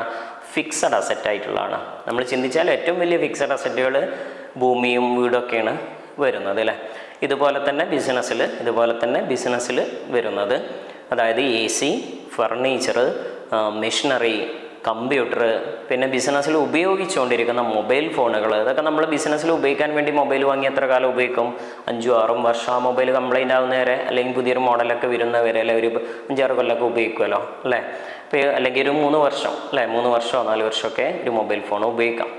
ഫിക്സഡ് അസറ്റായിട്ടുള്ളതാണ്. നമ്മൾ ചിന്തിച്ചാൽ ഏറ്റവും വലിയ ഫിക്സഡ് അസറ്റുകൾ ഭൂമിയും വീടൊക്കെയാണ്. വരുന്നത് അല്ലേ. ഇതുപോലെ തന്നെ ബിസിനസ്സിൽ വരുന്നത്, അതായത് AC, ഫർണിച്ചർ, മെഷീനറി, കമ്പ്യൂട്ടർ, പിന്നെ ബിസിനസ്സിൽ ഉപയോഗിച്ചുകൊണ്ടിരിക്കുന്ന മൊബൈൽ ഫോണുകൾ. ഇതൊക്കെ നമ്മൾ ബിസിനസ്സിൽ ഉപയോഗിക്കാൻ വേണ്ടി മൊബൈൽ വാങ്ങി എത്ര കാലം ഉപയോഗിക്കും? 5-6 വർഷം. ആ മൊബൈൽ കംപ്ലൈൻ്റ് ആവുന്നവരെ, അല്ലെങ്കിൽ പുതിയൊരു മോഡലൊക്കെ വരുന്നവരെ, അല്ലെ ഒരു 5-6 കൊല്ലമൊക്കെ ഉപയോഗിക്കുമല്ലോ അല്ലേ. ഇപ്പോൾ അല്ലെങ്കിൽ ഒരു 3 വർഷം അല്ലേ, 3 വർഷമോ 4 വർഷമൊക്കെ ഒരു മൊബൈൽ ഫോൺ ഉപയോഗിക്കാം.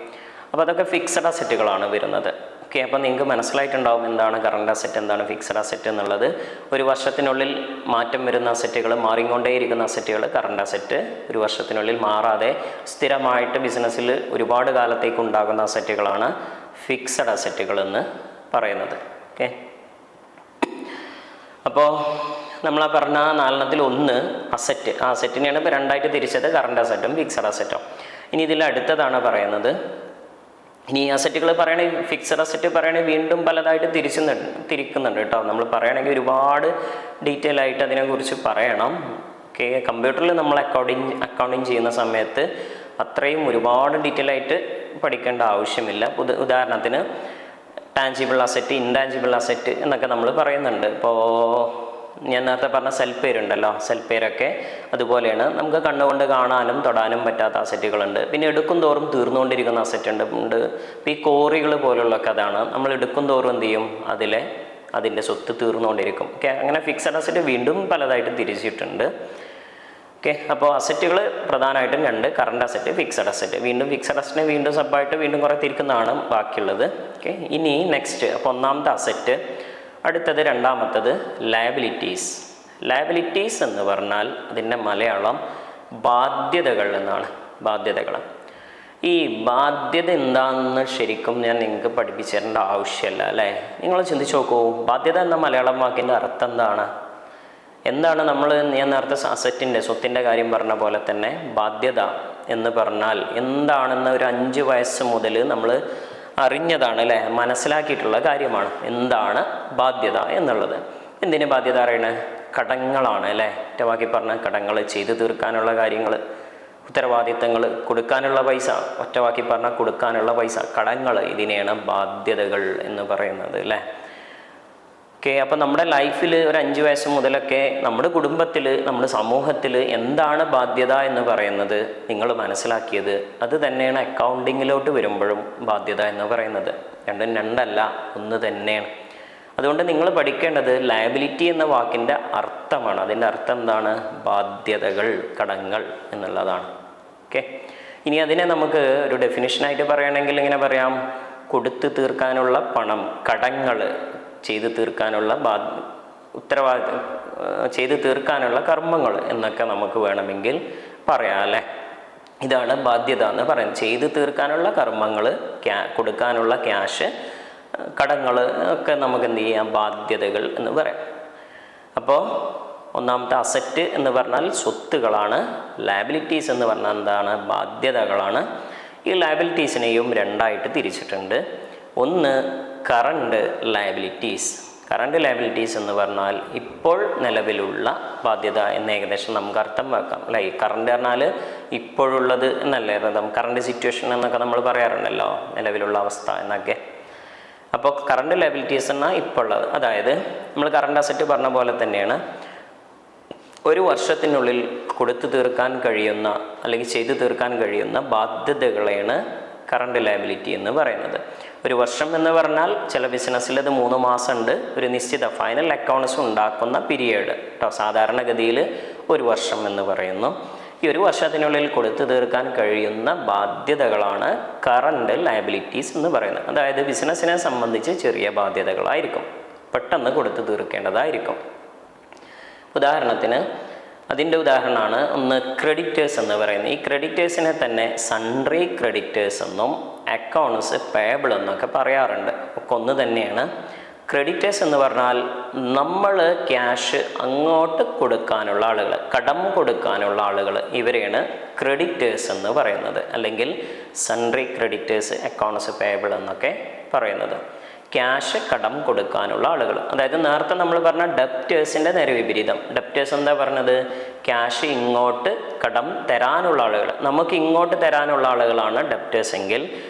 അപ്പോൾ അതൊക്കെ ഫിക്സഡ് അസറ്റുകളാണ് വരുന്നത്. ഓക്കെ, അപ്പോൾ നിങ്ങൾക്ക് മനസ്സിലായിട്ടുണ്ടാവും എന്താണ് കറണ്ട് അസറ്റ്, എന്താണ് ഫിക്സഡ് അസറ്റ് എന്നുള്ളത്. ഒരു വർഷത്തിനുള്ളിൽ മാറ്റം വരുന്ന അസറ്റുകൾ, മാറിക്കൊണ്ടേയിരിക്കുന്ന അസറ്റുകൾ കറണ്ട് അസറ്റ്. ഒരു വർഷത്തിനുള്ളിൽ മാറാതെ സ്ഥിരമായിട്ട് ബിസിനസ്സിൽ ഒരുപാട് കാലത്തേക്ക് ഉണ്ടാകുന്ന അസറ്റുകളാണ് ഫിക്സഡ് അസറ്റുകൾ എന്ന് പറയുന്നത്. ഓക്കെ, അപ്പോൾ നമ്മൾ പറഞ്ഞ 4 ഒന്ന് അസറ്റ്. ആ അസറ്റിനെയാണ് ഇപ്പോൾ 2ആയിട്ട് തിരിച്ചത്, കറണ്ട് അസറ്റും ഫിക്സഡ് അസറ്റും. ഇനി ഇതിൽ അടുത്തതാണ് പറയുന്നത്. ഇനി അസറ്റുകൾ പറയണമെങ്കിൽ, ഫിക്സഡ് അസറ്റ് പറയണമെങ്കിൽ വീണ്ടും പലതായിട്ട് തിരിക്കുന്നുണ്ട് കേട്ടോ. നമ്മൾ പറയണമെങ്കിൽ ഒരുപാട് ഡീറ്റെയിൽ ആയിട്ട് അതിനെക്കുറിച്ച് പറയണം. ഓക്കെ, കമ്പ്യൂട്ടറിൽ നമ്മൾ അക്കൗണ്ടിങ് ചെയ്യുന്ന സമയത്ത് അത്രയും ഒരുപാട് ഡീറ്റെയിൽ ആയിട്ട് പഠിക്കേണ്ട ആവശ്യമില്ല. ഉദാഹരണത്തിന് ടാഞ്ചിബിൾ അസറ്റ്, ഇൻടാഞ്ചിബിൾ അസറ്റ് എന്നൊക്കെ നമ്മൾ പറയുന്നുണ്ട്. ഇപ്പോൾ ഞാൻ നേരത്തെ പറഞ്ഞ സെൽപ്പേരുണ്ടല്ലോ, സെൽപ്പേരൊക്കെ അതുപോലെയാണ്. നമുക്ക് കണ്ണുകൊണ്ട് കാണാനും തൊടാനും പറ്റാത്ത അസറ്റുകളുണ്ട്. പിന്നെ എടുക്കും തോറും തീർന്നുകൊണ്ടിരിക്കുന്ന അസറ്റ് ഉണ്ട്. ഇപ്പോൾ ഈ കോറികൾ പോലുള്ളൊക്കെ അതാണ്. നമ്മൾ എടുക്കും തോറും എന്ത് ചെയ്യും? അതിൻ്റെ സ്വത്ത് തീർന്നുകൊണ്ടിരിക്കും. ഓക്കെ, അങ്ങനെ ഫിക്സഡ് അസറ്റ് വീണ്ടും പലതായിട്ട് തിരിച്ചിട്ടുണ്ട്. ഓക്കെ, അപ്പോൾ അസറ്റുകൾ പ്രധാനമായിട്ടും 2: കറണ്ട് അസറ്റ്, ഫിക്സഡ് അസറ്റ്. വീണ്ടും ഫിക്സഡ് അസറ്റിനെ വീണ്ടും സബ്ബായിട്ട് വീണ്ടും കുറേ തിരിക്കുന്നതാണ് ബാക്കിയുള്ളത്. ഓക്കെ, ഇനി നെക്സ്റ്റ്. അപ്പോൾ ഒന്നാമത്തെ അസറ്റ്, അടുത്തത് രണ്ടാമത്തത് ലയബിലിറ്റീസ്. ലയബിലിറ്റീസ് എന്ന് പറഞ്ഞാൽ അതിൻ്റെ മലയാളം ബാധ്യതകൾ എന്നാണ്. ബാധ്യതകൾ. ഈ ബാധ്യത എന്താണെന്ന് ശരിക്കും ഞാൻ നിങ്ങൾക്ക് പഠിപ്പിച്ചു തരേണ്ട ആവശ്യമില്ല അല്ലേ. നിങ്ങൾ ചിന്തിച്ച് നോക്കൂ, ബാധ്യത എന്ന മലയാളം വാക്കിൻ്റെ അർത്ഥം എന്താണ്? ഞാൻ നേരത്തെ അസറ്റിൻ്റെ, സ്വത്തിൻ്റെ കാര്യം പറഞ്ഞ പോലെ തന്നെ ബാധ്യത എന്ന് പറഞ്ഞാൽ എന്താണെന്ന് ഒരു 5 വയസ്സ് മുതൽ നമ്മൾ അറിഞ്ഞതാണ് അല്ലേ, മനസ്സിലാക്കിയിട്ടുള്ള കാര്യമാണ്. എന്താണ് ബാധ്യത എന്നുള്ളത്? എന്തിനു ബാധ്യത അറിയണേ? കടങ്ങളാണ് അല്ലേ. ഒറ്റവാക്കി പറഞ്ഞ കടങ്ങൾ, ചെയ്തു തീർക്കാനുള്ള കാര്യങ്ങൾ, ഉത്തരവാദിത്തങ്ങൾ, കൊടുക്കാനുള്ള പൈസ. ഒറ്റവാക്കി പറഞ്ഞാൽ കൊടുക്കാനുള്ള പൈസ, കടങ്ങൾ. ഇതിനെയാണ് ബാധ്യതകൾ എന്ന് പറയുന്നത് അല്ലേ. ഓക്കെ, അപ്പോൾ നമ്മുടെ ലൈഫിൽ ഒരു 5 വയസ്സ് മുതലൊക്കെ നമ്മുടെ കുടുംബത്തിൽ, നമ്മുടെ സമൂഹത്തിൽ എന്താണ് ബാധ്യത എന്ന് പറയുന്നത് നിങ്ങൾ മനസ്സിലാക്കിയത്. അത് തന്നെയാണ് അക്കൗണ്ടിങ്ങിലോട്ട് വരുമ്പോഴും ബാധ്യത എന്ന് പറയുന്നത്. രണ്ടും രണ്ടല്ല, ഒന്ന് തന്നെയാണ്. അതുകൊണ്ട് നിങ്ങൾ പഠിക്കേണ്ടത് ലയബിലിറ്റി എന്ന വാക്കിൻ്റെ അർത്ഥമാണ്. അതിൻ്റെ അർത്ഥം എന്താണ്? ബാധ്യതകൾ, കടങ്ങൾ എന്നുള്ളതാണ്. ഓക്കെ, ഇനി അതിനെ നമുക്ക് ഒരു ഡെഫിനിഷനായിട്ട് പറയുകയാണെങ്കിൽ ഇങ്ങനെ പറയാം: കൊടുത്തു തീർക്കാനുള്ള പണം, കടങ്ങൾ, ചെയ്തു തീർക്കാനുള്ള ചെയ്തു തീർക്കാനുള്ള കർമ്മങ്ങൾ എന്നൊക്കെ നമുക്ക് വേണമെങ്കിൽ പറയാം അല്ലേ. ഇതാണ് ബാധ്യത എന്ന് പറയുന്നത്. ചെയ്തു തീർക്കാനുള്ള കർമ്മങ്ങൾ, കൊടുക്കാനുള്ള ക്യാഷ്, കടങ്ങൾ ഒക്കെ നമുക്ക് എന്ത് ചെയ്യാം? ബാധ്യതകൾ എന്ന് പറയാം. അപ്പോൾ ഒന്നാമത്തെ അസറ്റ് എന്ന് പറഞ്ഞാൽ സ്വത്തുകളാണ്. ലയബിലിറ്റീസ് എന്ന് പറഞ്ഞാൽ എന്താണ്? ബാധ്യതകളാണ്. ഈ ലയബിലിറ്റീസിനെയും 2ആയിട്ട് തിരിച്ചിട്ടുണ്ട്. ഒന്ന് കറണ്ട് ലയബിലിറ്റീസ്. കറണ്ട് ലയബിലിറ്റീസ് എന്ന് പറഞ്ഞാൽ ഇപ്പോൾ നിലവിലുള്ള ബാധ്യത എന്ന് ഏകദേശം നമുക്ക് അർത്ഥം വെക്കാം അല്ലേ. കറണ്ട് പറഞ്ഞാൽ ഇപ്പോഴുള്ളത് എന്നല്ലേ അർത്ഥം. കറണ്ട് സിറ്റുവേഷൻ എന്നൊക്കെ നമ്മൾ പറയാറുണ്ടല്ലോ, നിലവിലുള്ള അവസ്ഥ എന്നൊക്കെ. അപ്പോൾ കറണ്ട് ലയബിലിറ്റീസ് എന്നാൽ ഇപ്പോൾ ഉള്ളത്. അതായത് നമ്മൾ കറണ്ട് അസറ്റ് പറഞ്ഞ പോലെ തന്നെയാണ്. ഒരു വർഷത്തിനുള്ളിൽ കൊടുത്തു തീർക്കാൻ കഴിയുന്ന അല്ലെങ്കിൽ ചെയ്തു തീർക്കാൻ കഴിയുന്ന ബാധ്യതകളെയാണ് കറണ്ട് ലയബിലിറ്റി എന്ന് പറയുന്നത്. ഒരു വർഷം എന്ന് പറഞ്ഞാൽ ചില ബിസിനസ്സിൽ അത് 3 മാസം ഉണ്ട്. ഒരു നിശ്ചിത ഫൈനൽ അക്കൗണ്ട്സ് ഉണ്ടാക്കുന്ന പീരിയഡ് കേട്ടോ. സാധാരണഗതിയിൽ 1 വർഷം എന്ന് പറയുന്നു. ഈ 1 വർഷത്തിനുള്ളിൽ കൊടുത്തു തീർക്കാൻ കഴിയുന്ന ബാധ്യതകളാണ് കറണ്ട് ലയബിലിറ്റീസ് എന്ന് പറയുന്നത്. അതായത് ബിസിനസ്സിനെ സംബന്ധിച്ച് ചെറിയ ബാധ്യതകളായിരിക്കും, പെട്ടെന്ന് കൊടുത്തു തീർക്കേണ്ടതായിരിക്കും. ഉദാഹരണത്തിന് അതിൻ്റെ ഉദാഹരണമാണ് ഒന്ന് ക്രെഡിറ്റേഴ്സ് എന്ന് പറയുന്നത്. ഈ ക്രെഡിറ്റേഴ്സിനെ തന്നെ സൺട്രി ക്രെഡിറ്റേഴ്സ് എന്നും അക്കൗണ്ട്സ് പേബിൾ എന്നൊക്കെ പറയാറുണ്ട്. ഒക്കെ ഒന്ന് തന്നെയാണ്. ക്രെഡിറ്റേഴ്സ് എന്ന് പറഞ്ഞാൽ നമ്മൾ ക്യാഷ് അങ്ങോട്ട് കൊടുക്കാനുള്ള ആളുകൾ, കടം കൊടുക്കാനുള്ള ആളുകൾ, ഇവരെയാണ് ക്രെഡിറ്റേഴ്സ് എന്ന് പറയുന്നത്. അല്ലെങ്കിൽ സൺട്രി ക്രെഡിറ്റേഴ്സ്, അക്കൗണ്ട്സ് പേബിൾ എന്നൊക്കെ പറയുന്നത്. ക്യാഷ് കടം കൊടുക്കാനുള്ള ആളുകൾ. അതായത് നേരത്തെ നമ്മൾ പറഞ്ഞ ഡെപ്റ്റേഴ്സിൻ്റെ നേരെ വിപരീതം. ഡെപ്റ്റേഴ്സ് എന്താ പറഞ്ഞത്? ക്യാഷ് ഇങ്ങോട്ട് കടം തരാനുള്ള ആളുകൾ. നമുക്ക് ഇങ്ങോട്ട് തരാനുള്ള ആളുകളാണ് ഡെപ്റ്റേഴ്സ് എങ്കിൽ,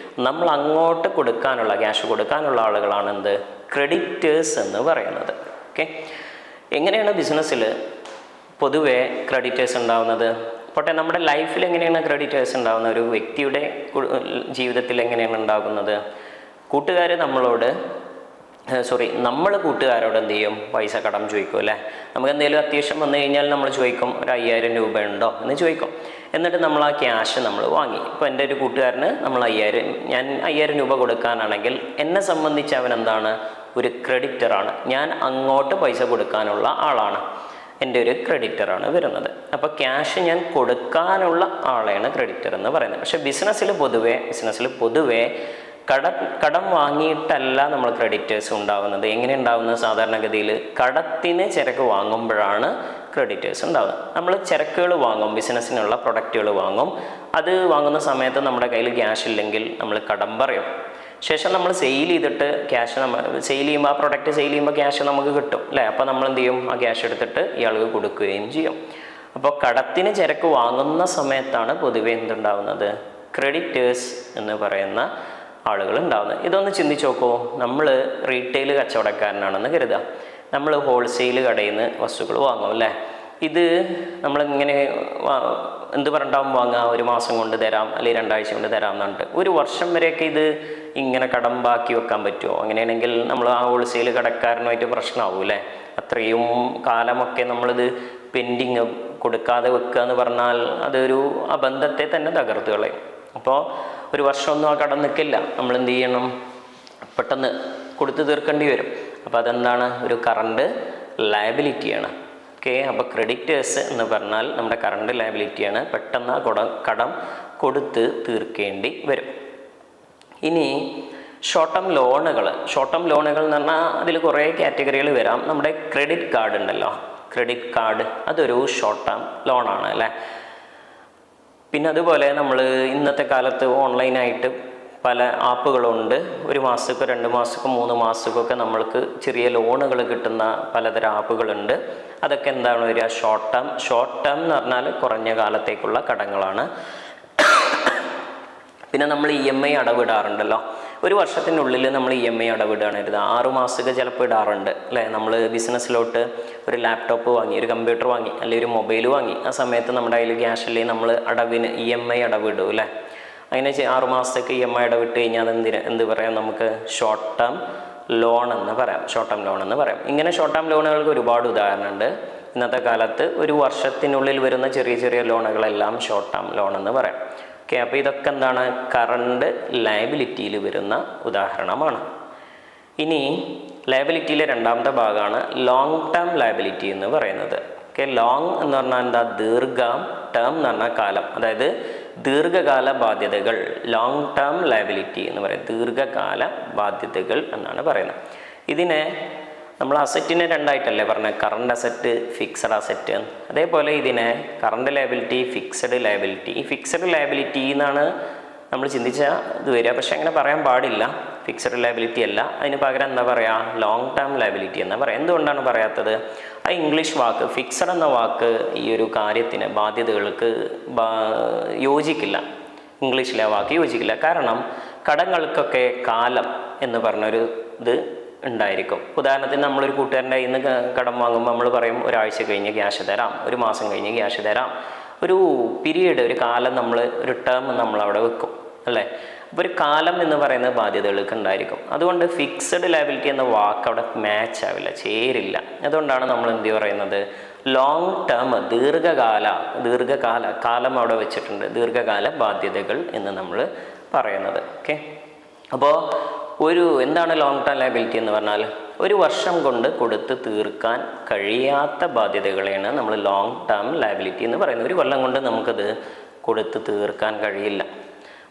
നമ്മൾ അങ്ങോട്ട് കൊടുക്കാനുള്ള, ക്യാഷ് കൊടുക്കാനുള്ള ആളുകളാണ് എന്ത്? ക്രെഡിറ്റേഴ്സ് എന്ന് പറയുന്നത്. ഓക്കെ, എങ്ങനെയാണ് ബിസിനസ്സിൽ പൊതുവേ ക്രെഡിറ്റേഴ്സ് ഉണ്ടാവുന്നത്? പോട്ടെ, നമ്മുടെ ലൈഫിൽ എങ്ങനെയാണ് ക്രെഡിറ്റേഴ്സ് ഉണ്ടാകുന്നത്? ഒരു വ്യക്തിയുടെ ജീവിതത്തിൽ എങ്ങനെയാണ് ഉണ്ടാകുന്നത്? കൂട്ടുകാർ നമ്മൾ കൂട്ടുകാരോട് എന്ത് ചെയ്യും? പൈസ കടം ചോദിക്കും അല്ലേ? നമുക്ക് എന്തെങ്കിലും അത്യാവശ്യം വന്നു കഴിഞ്ഞാൽ നമ്മൾ ചോദിക്കും, ഒരു 5000 രൂപ ഉണ്ടോ എന്ന് ചോദിക്കും. എന്നിട്ട് നമ്മൾ ആ ക്യാഷ് നമ്മൾ വാങ്ങി. ഇപ്പോൾ എൻ്റെ ഒരു കൂട്ടുകാരന് ഞാൻ 5000 രൂപ കൊടുക്കാനാണെങ്കിൽ എന്നെ സംബന്ധിച്ച് അവൻ എന്താണ്? ഒരു ക്രെഡിറ്ററാണ്. ഞാൻ അങ്ങോട്ട് പൈസ കൊടുക്കാനുള്ള ആളാണ്, എൻ്റെ ഒരു ക്രെഡിറ്ററാണ് വരുന്നത്. അപ്പോൾ ക്യാഷ് ഞാൻ കൊടുക്കാനുള്ള ആളെയാണ് ക്രെഡിറ്റർ എന്ന് പറയുന്നത്. പക്ഷേ ബിസിനസ്സിൽ പൊതുവേ കടം വാങ്ങിയിട്ടല്ല നമ്മൾ ക്രെഡിറ്റേഴ്സ് ഉണ്ടാകുന്നത്. എങ്ങനെ ഉണ്ടാകുന്നത്? സാധാരണഗതിയിൽ കടത്തിന് ചരക്ക് വാങ്ങുമ്പോഴാണ് ക്രെഡിറ്റേഴ്സ് ഉണ്ടാകുന്നത്. നമ്മൾ ചരക്കുകൾ വാങ്ങും, ബിസിനസ്സിനുള്ള പ്രൊഡക്റ്റുകൾ വാങ്ങും. അത് വാങ്ങുന്ന സമയത്ത് നമ്മുടെ കയ്യിൽ ക്യാഷ് ഇല്ലെങ്കിൽ നമ്മൾ കടം പറയും. ശേഷം നമ്മൾ സെയിൽ ചെയ്തിട്ട് ആ പ്രൊഡക്റ്റ് സെയിൽ ചെയ്യുമ്പോൾ ക്യാഷ് നമുക്ക് കിട്ടും അല്ലേ? അപ്പോൾ നമ്മൾ എന്ത് ചെയ്യും? ആ ക്യാഷ് എടുത്തിട്ട് ഇയാൾക്ക് കൊടുക്കുകയും ചെയ്യും. അപ്പോൾ കടത്തിന് ചരക്ക് വാങ്ങുന്ന സമയത്താണ് പൊതുവെ എന്തുണ്ടാവുന്നത്? ക്രെഡിറ്റേഴ്സ് എന്ന് പറയുന്ന ആളുകൾ ഉണ്ടാവുന്നത്. ഇതൊന്ന് ചിന്തിച്ച് നോക്കൂ. നമ്മൾ റീറ്റെയിൽ കച്ചവടക്കാരനാണെന്ന് കരുതുക. നമ്മൾ ഹോൾസെയിൽ കടയിൽ നിന്ന് വസ്തുക്കൾ വാങ്ങും അല്ലേ? ഇത് നമ്മളിങ്ങനെ എന്ത് പറഞ്ഞിട്ടാവും വാങ്ങുക? 1 മാസം കൊണ്ട് തരാം, അല്ലെങ്കിൽ 2 ആഴ്ച കൊണ്ട് തരാം എന്ന് പറഞ്ഞിട്ട്. 1 വർഷം വരെയൊക്കെ ഇത് ഇങ്ങനെ കടം ബാക്കി വെക്കാൻ പറ്റുമോ? അങ്ങനെയാണെങ്കിൽ നമ്മൾ ആ ഹോൾസെയിൽ കടക്കാരനുമായിട്ട് പ്രശ്നമാവും അല്ലേ? അത്രയും കാലമൊക്കെ നമ്മളിത് പെൻഡിങ് കൊടുക്കാതെ വെക്കുക എന്ന് പറഞ്ഞാൽ അതൊരു ആ ബന്ധത്തെ തന്നെ തകർത്ത് കളയും. അപ്പോൾ 1 വർഷമൊന്നും ആ കടം നിൽക്കില്ല. നമ്മൾ എന്ത് ചെയ്യണം? പെട്ടെന്ന് കൊടുത്തു തീർക്കേണ്ടി വരും. അപ്പോൾ അതെന്താണ്? ഒരു കറണ്ട് ലയബിലിറ്റിയാണ്. ഓക്കെ, അപ്പോൾ ക്രെഡിറ്റേഴ്സ് എന്ന് പറഞ്ഞാൽ നമ്മുടെ കറണ്ട് ലയബിലിറ്റിയാണ്. പെട്ടെന്ന് ആ കടം കൊടുത്ത് തീർക്കേണ്ടി വരും. ഇനി ഷോർട്ട് ടേം ലോണുകൾ എന്ന് പറഞ്ഞാൽ അതിൽ കുറേ കാറ്റഗറികൾ വരാം. നമ്മുടെ ക്രെഡിറ്റ് കാർഡ് ഉണ്ടല്ലോ, ക്രെഡിറ്റ് കാർഡ് അതൊരു ഷോർട്ട് ടേം ലോണാണ് അല്ലേ? പിന്നെ അതുപോലെ നമ്മൾ ഇന്നത്തെ കാലത്ത് ഓൺലൈനായിട്ട് പല ആപ്പുകളുണ്ട്. 1 മാസത്തേക്കോ 2 മാസത്തേക്കോ 3 മാസത്തേക്കൊക്കെ നമ്മൾക്ക് ചെറിയ ലോണുകൾ കിട്ടുന്ന പലതരം ആപ്പുകളുണ്ട്. അതൊക്കെ എന്താണ് വരിക? ഷോർട്ട് ടേം എന്ന് പറഞ്ഞാൽ കുറഞ്ഞ കാലത്തേക്കുള്ള കടങ്ങളാണ്. പിന്നെ നമ്മൾ EMI അടവിടാറുണ്ടല്ലോ. 1 വർഷത്തിനുള്ളിൽ നമ്മൾ EMI അടവിടുകയാണ് ഇത്. 6 മാസത്തേക്ക് ചിലപ്പോൾ ഇടാറുണ്ട് അല്ലേ? നമ്മൾ ബിസിനസ്സിലോട്ട് ഒരു ലാപ്ടോപ്പ് വാങ്ങി, ഒരു കമ്പ്യൂട്ടർ വാങ്ങി, അല്ലെങ്കിൽ ഒരു മൊബൈൽ വാങ്ങി. ആ സമയത്ത് നമ്മുടെ കയ്യിൽ ക്യാഷ് അല്ലെങ്കിൽ നമ്മൾ EMI അടവിടും അല്ലേ? അങ്ങനെ 6 മാസത്തേക്ക് EMI അടവിട്ട് കഴിഞ്ഞാൽ എന്ത് പറയാം? നമുക്ക് ഷോർട്ട് ടേം ലോൺ എന്ന് പറയാം. ഇങ്ങനെ ഷോർട്ട് ടേം ലോണുകൾക്ക് ഒരുപാട് ഉദാഹരണമുണ്ട്. ഇന്നത്തെ കാലത്ത് 1 വർഷത്തിനുള്ളിൽ വരുന്ന ചെറിയ ചെറിയ ലോണുകളെല്ലാം ഷോർട്ട് ടേം ലോൺ എന്ന് പറയാം. ഓക്കെ, അപ്പോൾ ഇതൊക്കെ എന്താണ്? കറണ്ട് ലയബിലിറ്റിയിൽ വരുന്ന ഉദാഹരണമാണ്. ഇനി ലയബിലിറ്റിയിലെ രണ്ടാമത്തെ ഭാഗമാണ് ലോങ് ടേം ലയബിലിറ്റി എന്ന് പറയുന്നത്. ഓക്കെ, ലോങ് എന്ന് പറഞ്ഞാൽ എന്താ? ദീർഘം, ടേം എന്ന് പറഞ്ഞാൽ കാലം, അതായത് ദീർഘകാല ബാധ്യതകൾ. ലോങ് ടേം ലയബിലിറ്റി എന്ന് പറയുന്നത് ദീർഘകാല ബാധ്യതകൾ എന്നാണ് പറയുന്നത്. ഇതിനെ നമ്മൾ അസറ്റിനെ രണ്ടായിട്ടല്ലേ പറഞ്ഞത്? Current asset, fixed asset. അതേപോലെ ഇതിനെ കറണ്ട് ലയബിലിറ്റി, ഫിക്സഡ് ലയബിലിറ്റി. ഈ ഫിക്സഡ് ലയബിലിറ്റി എന്നാണ് നമ്മൾ ചിന്തിച്ചാൽ ഇത് വരിക. പക്ഷേ അങ്ങനെ പറയാൻ പാടില്ല. ഫിക്സഡ് ലയബിലിറ്റി അല്ല, അതിന് പകരം എന്താ പറയുക? ലോങ് ടേം ലയബിലിറ്റി എന്ന് പറയാം. എന്തുകൊണ്ടാണ് പറയാത്തത്? ആ ഇംഗ്ലീഷ് വാക്ക് ഫിക്സഡ് എന്ന വാക്ക് ഈ ഒരു കാര്യത്തിന്, ബാധ്യതകൾക്ക് യോജിക്കില്ല. ഇംഗ്ലീഷിലെ ആ വാക്ക് യോജിക്കില്ല. കാരണം കടങ്ങൾക്കൊക്കെ കാലം എന്ന് പറഞ്ഞൊരു ഇത് ഉണ്ടായിരിക്കും. ഉദാഹരണത്തിന് നമ്മളൊരു കൂട്ടുകാരൻ്റെ കയ്യിൽ നിന്ന് കടം വാങ്ങുമ്പോൾ നമ്മൾ പറയും 1 ആഴ്ച കഴിഞ്ഞ് ക്യാഷ് തരാം, 1 മാസം കഴിഞ്ഞ് ക്യാഷ് തരാം. ഒരു പീരീഡ്, ഒരു കാലം, ഒരു ടേം നമ്മളവിടെ വെക്കും അല്ലേ? അപ്പോൾ ഒരു കാലം എന്ന് പറയുന്ന ബാധ്യതകൾക്ക് ഉണ്ടായിരിക്കും. അതുകൊണ്ട് ഫിക്സഡ് ലയബിലിറ്റി എന്ന വാക്ക് അവിടെ മാച്ച് ആവില്ല, ചേരില്ല. അതുകൊണ്ടാണ് നമ്മൾ എന്ത് പറയുന്നത്? ലോങ് ടേം, കാലം അവിടെ വെച്ചിട്ടുണ്ട്, ദീർഘകാല ബാധ്യതകൾ എന്ന് നമ്മൾ പറയുന്നത്. ഓക്കെ, അപ്പോൾ എന്താണ് ലോങ് ടേം ലയബിലിറ്റി എന്ന് പറഞ്ഞാൽ 1 വർഷം കൊണ്ട് കൊടുത്ത് തീർക്കാൻ കഴിയാത്ത ബാധ്യതകളെയാണ് നമ്മൾ ലോങ് ടേം ലയബിലിറ്റി എന്ന് പറയുന്നത്. 1 കൊല്ലം കൊണ്ട് നമുക്കത് കൊടുത്ത് തീർക്കാൻ കഴിയില്ല.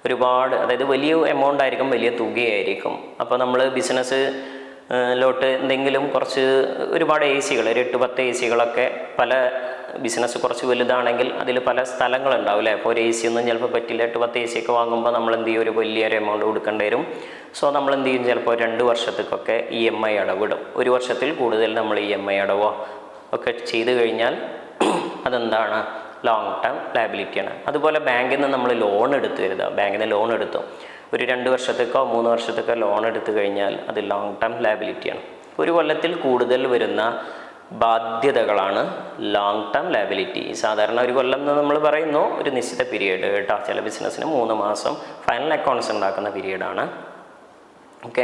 ഒരുപാട്, അതായത് വലിയ എമൗണ്ട് ആയിരിക്കും, വലിയ തുകയായിരിക്കും. അപ്പോൾ നമ്മൾ ബിസിനസ്സിലോട്ട് എന്തെങ്കിലും ഒരുപാട് AC കൾ, ഒരു 8-10 AC കളൊക്കെ, പല ബിസിനസ് കുറച്ച് വലുതാണെങ്കിൽ അതിൽ പല സ്ഥലങ്ങളുണ്ടാവും അല്ലേ? അപ്പോൾ ഒരു AC ഒന്നും ചിലപ്പോൾ പറ്റില്ല. 8-10 AC ഒക്കെ വാങ്ങുമ്പോൾ നമ്മൾ എന്ത് ചെയ്യും? ഒരു വലിയൊരു എമൗണ്ട് കൊടുക്കേണ്ടി വരും. സോ നമ്മൾ എന്ത് ചെയ്യും? ചിലപ്പോൾ 2 വർഷത്തേക്കൊക്കെ EMI അടവിടും. 1 വർഷത്തിൽ കൂടുതൽ നമ്മൾ EMI അടവോ ഒക്കെ ചെയ്ത് കഴിഞ്ഞാൽ അതെന്താണ്? ലോങ് ടേം ലയബിലിറ്റിയാണ്. അതുപോലെ ബാങ്കിൽ നിന്ന് നമ്മൾ ലോൺ എടുത്തു. ബാങ്കിൽ നിന്ന് ലോൺ എടുത്തു. ഒരു 2 വർഷത്തേക്കോ 3 വർഷത്തേക്കോ ലോൺ എടുത്തു കഴിഞ്ഞാൽ അത് ലോങ് ടേം ലയബിലിറ്റിയാണ്. ഒരു കൊല്ലത്തിൽ കൂടുതൽ വരുന്ന ബാധ്യതകളാണ് ലോങ് ടേം ലയബിലിറ്റി. സാധാരണ ഒരു കൊല്ലം എന്ന് നമ്മൾ പറയുന്നു ഒരു നിശ്ചിത പീരീഡ് കേട്ടോ. ചില ബിസിനസ്സിന് 3 മാസം ഫൈനൽ അക്കൗണ്ട്സ് ഉണ്ടാക്കുന്ന പീരീഡാണ്. ഓക്കെ,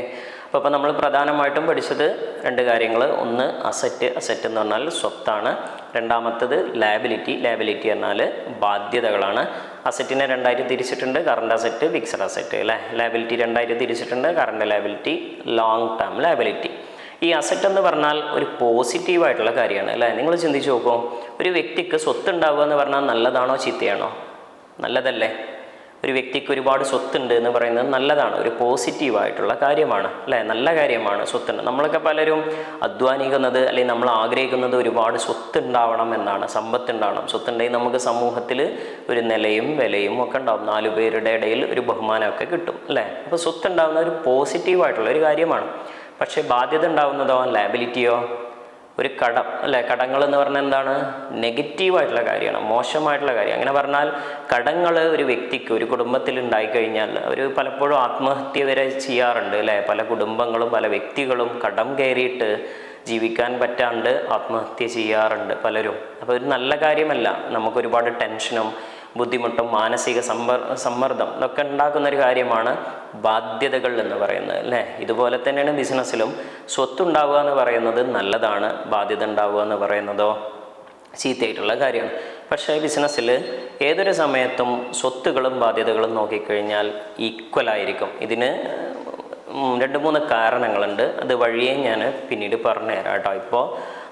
അപ്പോൾ നമ്മൾ പ്രധാനമായിട്ടും പഠിച്ചത് 2 കാര്യങ്ങൾ. ഒന്ന് അസറ്റ് എന്ന് പറഞ്ഞാൽ സ്വത്താണ്. രണ്ടാമത്തത് ലയബിലിറ്റി എന്നാൽ ബാധ്യതകളാണ്. അസറ്റിനെ 2 തിരിച്ചിട്ടുണ്ട്, കറണ്ട് അസറ്റ്, ഫിക്സഡ് അസറ്റ് അല്ലേ. ലയബിലിറ്റി 2 തിരിച്ചിട്ടുണ്ട്, current liability, long term liability. ഈ അസറ്റ് എന്ന് പറഞ്ഞാൽ ഒരു പോസിറ്റീവായിട്ടുള്ള കാര്യമാണ് അല്ലേ. നിങ്ങൾ ചിന്തിച്ച് നോക്കൂ, ഒരു വ്യക്തിക്ക് സ്വത്ത് ഉണ്ടാവുക എന്ന് പറഞ്ഞാൽ നല്ലതാണോ ചീത്തയാണോ? നല്ലതല്ലേ. ഒരു വ്യക്തിക്ക് ഒരുപാട് സ്വത്തുണ്ട് എന്ന് പറയുന്നത് നല്ലതാണ്, ഒരു പോസിറ്റീവായിട്ടുള്ള കാര്യമാണ് അല്ലേ. നല്ല കാര്യമാണ് സ്വത്തുണ്ട്. നമ്മളൊക്കെ പലരും അധ്വാനിക്കുന്നത് അല്ലെങ്കിൽ നമ്മൾ ആഗ്രഹിക്കുന്നത് ഒരുപാട് സ്വത്ത് ഉണ്ടാവണം എന്നാണ്, സമ്പത്ത് ഉണ്ടാവണം. സ്വത്തുണ്ടെങ്കിൽ നമുക്ക് സമൂഹത്തിൽ ഒരു നിലയും വിലയും ഒക്കെ ഉണ്ടാവും, 4 പേരുടെ ഇടയിൽ ഒരു ബഹുമാനമൊക്കെ കിട്ടും അല്ലേ. അപ്പോൾ സ്വത്ത് ഉണ്ടാവുന്ന ഒരു പോസിറ്റീവായിട്ടുള്ള ഒരു കാര്യമാണ്. പക്ഷേ ബാധ്യത ഉണ്ടാവുന്നതോ, ലയബിലിറ്റിയോ, ഒരു കടം അല്ലേ. കടങ്ങൾ എന്ന് പറഞ്ഞാൽ എന്താണ്? നെഗറ്റീവായിട്ടുള്ള കാര്യമാണ്, മോശമായിട്ടുള്ള കാര്യം. അങ്ങനെ പറഞ്ഞാൽ കടങ്ങൾ ഒരു വ്യക്തിക്ക്, ഒരു കുടുംബത്തിൽ ഉണ്ടായിക്കഴിഞ്ഞാൽ അവർ പലപ്പോഴും ആത്മഹത്യ വരെ ചെയ്യാറുണ്ട് അല്ലേ. പല കുടുംബങ്ങളും പല വ്യക്തികളും കടം കയറിയിട്ട് ജീവിക്കാൻ പറ്റാണ്ട് ആത്മഹത്യ ചെയ്യാറുണ്ട് പലരും. അപ്പോൾ ഒരു നല്ല കാര്യമല്ല. നമുക്കൊരുപാട് ടെൻഷനും ബുദ്ധിമുട്ടും മാനസിക സമ്മർദ്ദം ഇതൊക്കെ ഉണ്ടാക്കുന്നൊരു കാര്യമാണ് ബാധ്യതകൾ എന്ന് പറയുന്നത് അല്ലേ. ഇതുപോലെ തന്നെയാണ് ബിസിനസ്സിലും. സ്വത്തുണ്ടാവുക എന്ന് പറയുന്നത് നല്ലതാണ്, ബാധ്യത ഉണ്ടാവുക എന്ന് പറയുന്നതോ ചീത്തയായിട്ടുള്ള കാര്യമാണ്. പക്ഷേ ബിസിനസ്സിൽ ഏതൊരു സമയത്തും സ്വത്തുകളും ബാധ്യതകളും നോക്കിക്കഴിഞ്ഞാൽ ഈക്വലായിരിക്കും. ഇതിന് 2-3 കാരണങ്ങളുണ്ട്. അത് വഴിയേ ഞാൻ പിന്നീട് പറഞ്ഞുതരാം കേട്ടോ. ഇപ്പോൾ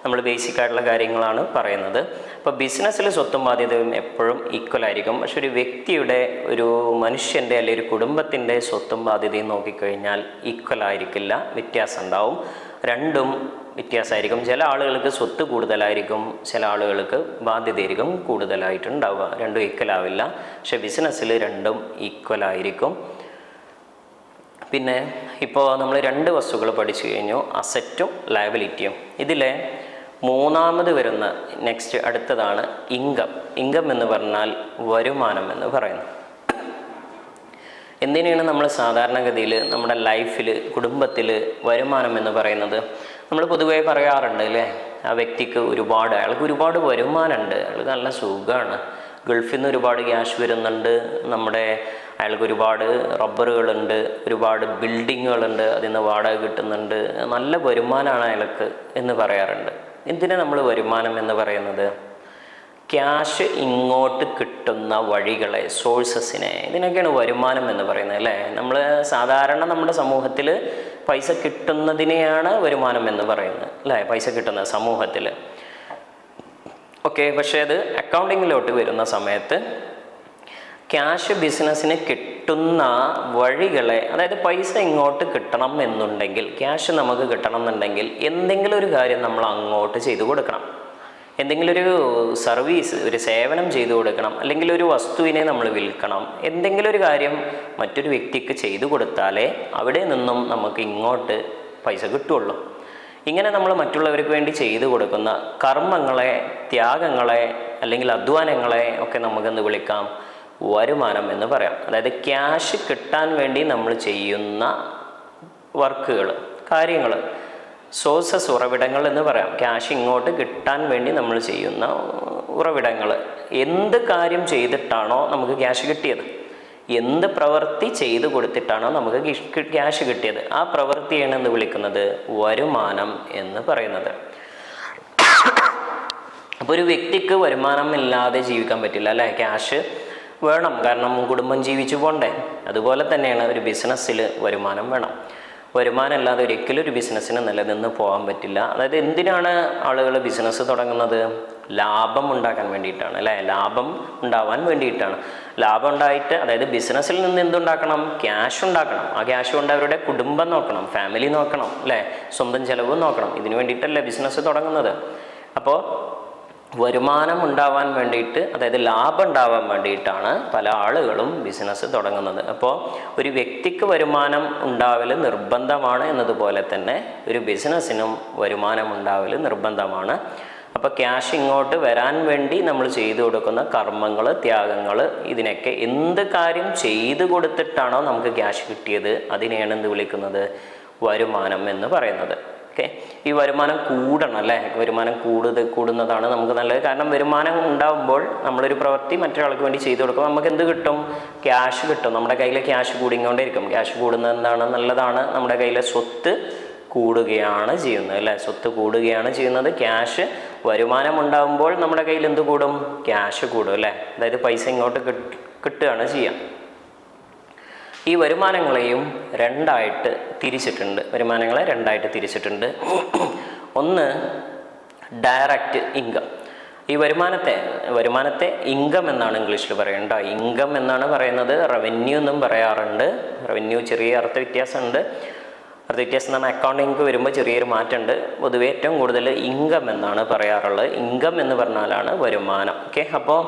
നമ്മൾ ബേസിക് ആയിട്ടുള്ള കാര്യങ്ങളാണ് പറയുന്നത്. അപ്പോൾ ബിസിനസ്സിൽ സ്വത്തും ബാധ്യതയും എപ്പോഴും ഈക്വലായിരിക്കും. പക്ഷെ ഒരു വ്യക്തിയുടെ, ഒരു മനുഷ്യൻ്റെ അല്ലെങ്കിൽ ഒരു കുടുംബത്തിൻ്റെ സ്വത്തും ബാധ്യതയും നോക്കിക്കഴിഞ്ഞാൽ ഈക്വലായിരിക്കില്ല, വ്യത്യാസം ഉണ്ടാവും. രണ്ടും വ്യത്യാസമായിരിക്കും. ചില ആളുകൾക്ക് സ്വത്ത് കൂടുതലായിരിക്കും, ചില ആളുകൾക്ക് ബാധ്യതയായിരിക്കും കൂടുതലായിട്ടുണ്ടാവുക. രണ്ടും ഈക്വലാവില്ല. പക്ഷെ ബിസിനസ്സിൽ രണ്ടും ഈക്വലായിരിക്കും. പിന്നെ ഇപ്പോൾ നമ്മൾ 2 വസ്തുക്കൾ പഠിച്ചു കഴിഞ്ഞു, അസറ്റും ലയബിലിറ്റിയും. ഇതിലെ മൂന്നാമത് വരുന്ന അടുത്തതാണ് ഇൻകം എന്ന് പറഞ്ഞാൽ വരുമാനം എന്ന് പറയുന്നു. എന്തിനാണ് നമ്മൾ സാധാരണഗതിയിൽ നമ്മുടെ ലൈഫിൽ, കുടുംബത്തിൽ വരുമാനം എന്ന് പറയുന്നത്? നമ്മൾ പൊതുവേ പറയാറുണ്ട് അല്ലേ, ആ വ്യക്തിക്ക് അയാൾക്ക് ഒരുപാട് വരുമാനമുണ്ട്, അയാൾക്ക് നല്ല സുഖമാണ്, ഗൾഫിൽ നിന്ന് ഒരുപാട് ക്യാഷ് വരുന്നുണ്ട്, അയാൾക്ക് ഒരുപാട് റബ്ബറുകളുണ്ട്, ഒരുപാട് ബിൽഡിങ്ങുകളുണ്ട്, അതിൽ നിന്ന് വാടക കിട്ടുന്നുണ്ട്, നല്ല വരുമാനമാണ് അയാൾക്ക് എന്ന് പറയാറുണ്ട്. എന്തിനാണ് നമ്മൾ വരുമാനം എന്ന് പറയുന്നത്? ക്യാഷ് ഇങ്ങോട്ട് കിട്ടുന്ന വഴികളെ, സോഴ്സസിനെ, ഇതിനൊക്കെയാണ് വരുമാനം എന്ന് പറയുന്നത് അല്ലേ. നമ്മൾ സാധാരണ നമ്മുടെ സമൂഹത്തിൽ പൈസ കിട്ടുന്നതിനെയാണ് വരുമാനം എന്ന് പറയുന്നത് അല്ലേ, പൈസ കിട്ടുന്ന സമൂഹത്തിൽ. ഓക്കെ, പക്ഷേ അത് അക്കൗണ്ടിങ്ങിലോട്ട് വരുന്ന സമയത്ത് ക്യാഷ് ബിസിനസ്സിന് കിട്ടുന്ന വഴികളെ, അതായത് പൈസ ഇങ്ങോട്ട് കിട്ടണം എന്നുണ്ടെങ്കിൽ, ക്യാഷ് നമുക്ക് കിട്ടണം എന്നുണ്ടെങ്കിൽ എന്തെങ്കിലും ഒരു കാര്യം നമ്മൾ അങ്ങോട്ട് ചെയ്തു കൊടുക്കണം. എന്തെങ്കിലും ഒരു സർവീസ്, ഒരു സേവനം ചെയ്തു കൊടുക്കണം, അല്ലെങ്കിൽ ഒരു വസ്തുവിനെ നമ്മൾ വിൽക്കണം. എന്തെങ്കിലും ഒരു കാര്യം മറ്റൊരു വ്യക്തിക്ക് ചെയ്തു കൊടുത്താലേ അവിടെ നിന്നും നമുക്ക് ഇങ്ങോട്ട് പൈസ കിട്ടുള്ളൂ. ഇങ്ങനെ നമ്മൾ മറ്റുള്ളവർക്ക് വേണ്ടി ചെയ്തു കൊടുക്കുന്ന കർമ്മങ്ങളെ, ത്യാഗങ്ങളെ അല്ലെങ്കിൽ അധ്വാനങ്ങളെ ഒക്കെ നമുക്കെന്ത് വിളിക്കാം? വരുമാനം എന്ന് പറയാം. അതായത് ക്യാഷ് കിട്ടാൻ വേണ്ടി നമ്മൾ ചെയ്യുന്ന വർക്കുകൾ, കാര്യങ്ങൾ, സോഴ്സസ്, ഉറവിടങ്ങൾ എന്ന് പറയാം. ക്യാഷ് ഇങ്ങോട്ട് കിട്ടാൻ വേണ്ടി നമ്മൾ ചെയ്യുന്ന ഉറവിടങ്ങൾ. എന്ത് കാര്യം ചെയ്തിട്ടാണോ നമുക്ക് ക്യാഷ് കിട്ടിയത്, എന്ത് പ്രവൃത്തി ചെയ്തു കൊടുത്തിട്ടാണോ നമുക്ക് ക്യാഷ് കിട്ടിയത്, ആ പ്രവൃത്തിയാണ് എന്ന് വിളിക്കുന്നത് വരുമാനം എന്ന് പറയുന്നത്. അപ്പോൾ ഒരു വ്യക്തിക്ക് വരുമാനം ഇല്ലാതെ ജീവിക്കാൻ പറ്റില്ല അല്ലേ. ക്യാഷ് വേണം, കാരണം കുടുംബം ജീവിച്ചു പോണ്ടേ. അതുപോലെ തന്നെയാണ് ഒരു ബിസിനസ്സിൽ വരുമാനം വേണം. വരുമാനം ഇല്ലാതെ ഒരിക്കലും ഒരു ബിസിനസ്സിന് നിലനിന്ന് പോകാൻ പറ്റില്ല. അതായത് എന്തിനാണ് ആളുകൾ ബിസിനസ് തുടങ്ങുന്നത്? ലാഭം ഉണ്ടാക്കാൻ വേണ്ടിയിട്ടാണ് അല്ലേ, ലാഭം ഉണ്ടാവാൻ വേണ്ടിയിട്ടാണ്. ലാഭം ഉണ്ടായിട്ട്, അതായത് ബിസിനസ്സിൽ നിന്ന് എന്തുണ്ടാക്കണം? ക്യാഷ് ഉണ്ടാക്കണം. ആ ക്യാഷ് കൊണ്ട് അവരുടെ കുടുംബം നോക്കണം, ഫാമിലി നോക്കണം അല്ലേ, സ്വന്തം ചിലവ് നോക്കണം. ഇതിന് വേണ്ടിയിട്ടല്ലേ ബിസിനസ് തുടങ്ങുന്നത്. അപ്പോൾ വരുമാനം ഉണ്ടാവാൻ വേണ്ടിയിട്ട്, അതായത് ലാഭം ഉണ്ടാവാൻ വേണ്ടിയിട്ടാണ് പല ആളുകളും ബിസിനസ് തുടങ്ങുന്നത്. അപ്പോൾ ഒരു വ്യക്തിക്ക് വരുമാനം ഉണ്ടാവൽ നിർബന്ധമാണ് എന്നതുപോലെ തന്നെ ഒരു ബിസിനസ്സിനും വരുമാനം ഉണ്ടാവൽ നിർബന്ധമാണ്. അപ്പോൾ ക്യാഷ് ഇങ്ങോട്ട് വരാൻ വേണ്ടി നമ്മൾ ചെയ്തു കൊടുക്കുന്ന കർമ്മങ്ങൾ, ത്യാഗങ്ങൾ, ഇതിനൊക്കെ എന്ത് കാര്യം ചെയ്തു കൊടുത്തിട്ടാണോ നമുക്ക് ക്യാഷ് കിട്ടിയത് അതിനെയാണ് എന്ത് വിളിക്കുന്നത്? വരുമാനം എന്ന് പറയുന്നത്. ഓക്കെ, ഈ വരുമാനം കൂടണം അല്ലേ? വരുമാനം കൂടുന്നതാണ് നമുക്ക് നല്ലത്. കാരണം വരുമാനം ഉണ്ടാകുമ്പോൾ നമ്മളൊരു പ്രവൃത്തി മറ്റൊരാൾക്ക് വേണ്ടി ചെയ്തു കൊടുക്കുമ്പോൾ നമുക്ക് എന്ത് കിട്ടും? ക്യാഷ് കിട്ടും. നമ്മുടെ കയ്യിൽ ക്യാഷ് കൂടിക്കൊണ്ടേയിരിക്കും. ക്യാഷ് കൂടുന്നത് എന്താണ്? നല്ലതാണ്. നമ്മുടെ കയ്യിലെ സ്വത്ത് കൂടുകയാണ് ചെയ്യുന്നത് അല്ലേ? സ്വത്ത് കൂടുകയാണ് ചെയ്യുന്നത്. ക്യാഷ് വരുമാനം ഉണ്ടാകുമ്പോൾ നമ്മുടെ കയ്യിൽ എന്ത് കൂടും? ക്യാഷ് കൂടും അല്ലേ? അതായത് പൈസ ഇങ്ങോട്ട് കിട്ടുകയാണ് ചെയ്യുക. ഈ വരുമാനങ്ങളെയും രണ്ടായിട്ട് തിരിച്ചിട്ടുണ്ട്. വരുമാനങ്ങളെ രണ്ടായിട്ട് തിരിച്ചിട്ടുണ്ട്. ഒന്ന് ഡയറക്റ്റ് ഇൻകം. ഈ വരുമാനത്തെ ഇൻകം എന്നാണ് ഇംഗ്ലീഷിൽ പറയേണ്ട. ഇൻകം എന്നാണ് പറയുന്നത്. റവന്യൂ എന്നും പറയാറുണ്ട്. റവന്യൂ ചെറിയ അർത്ഥവ്യത്യാസമുണ്ട്. അർത്ഥവ്യത്യാസം എന്ന് പറഞ്ഞാൽ അക്കൗണ്ടിങ് വരുമ്പോൾ ചെറിയൊരു മാറ്റമുണ്ട്. പൊതുവെ ഏറ്റവും കൂടുതൽ ഇൻകം എന്നാണ് പറയാറുള്ളത്. ഇൻകം എന്ന് പറഞ്ഞാലാണ് വരുമാനം. ഓക്കെ, അപ്പോൾ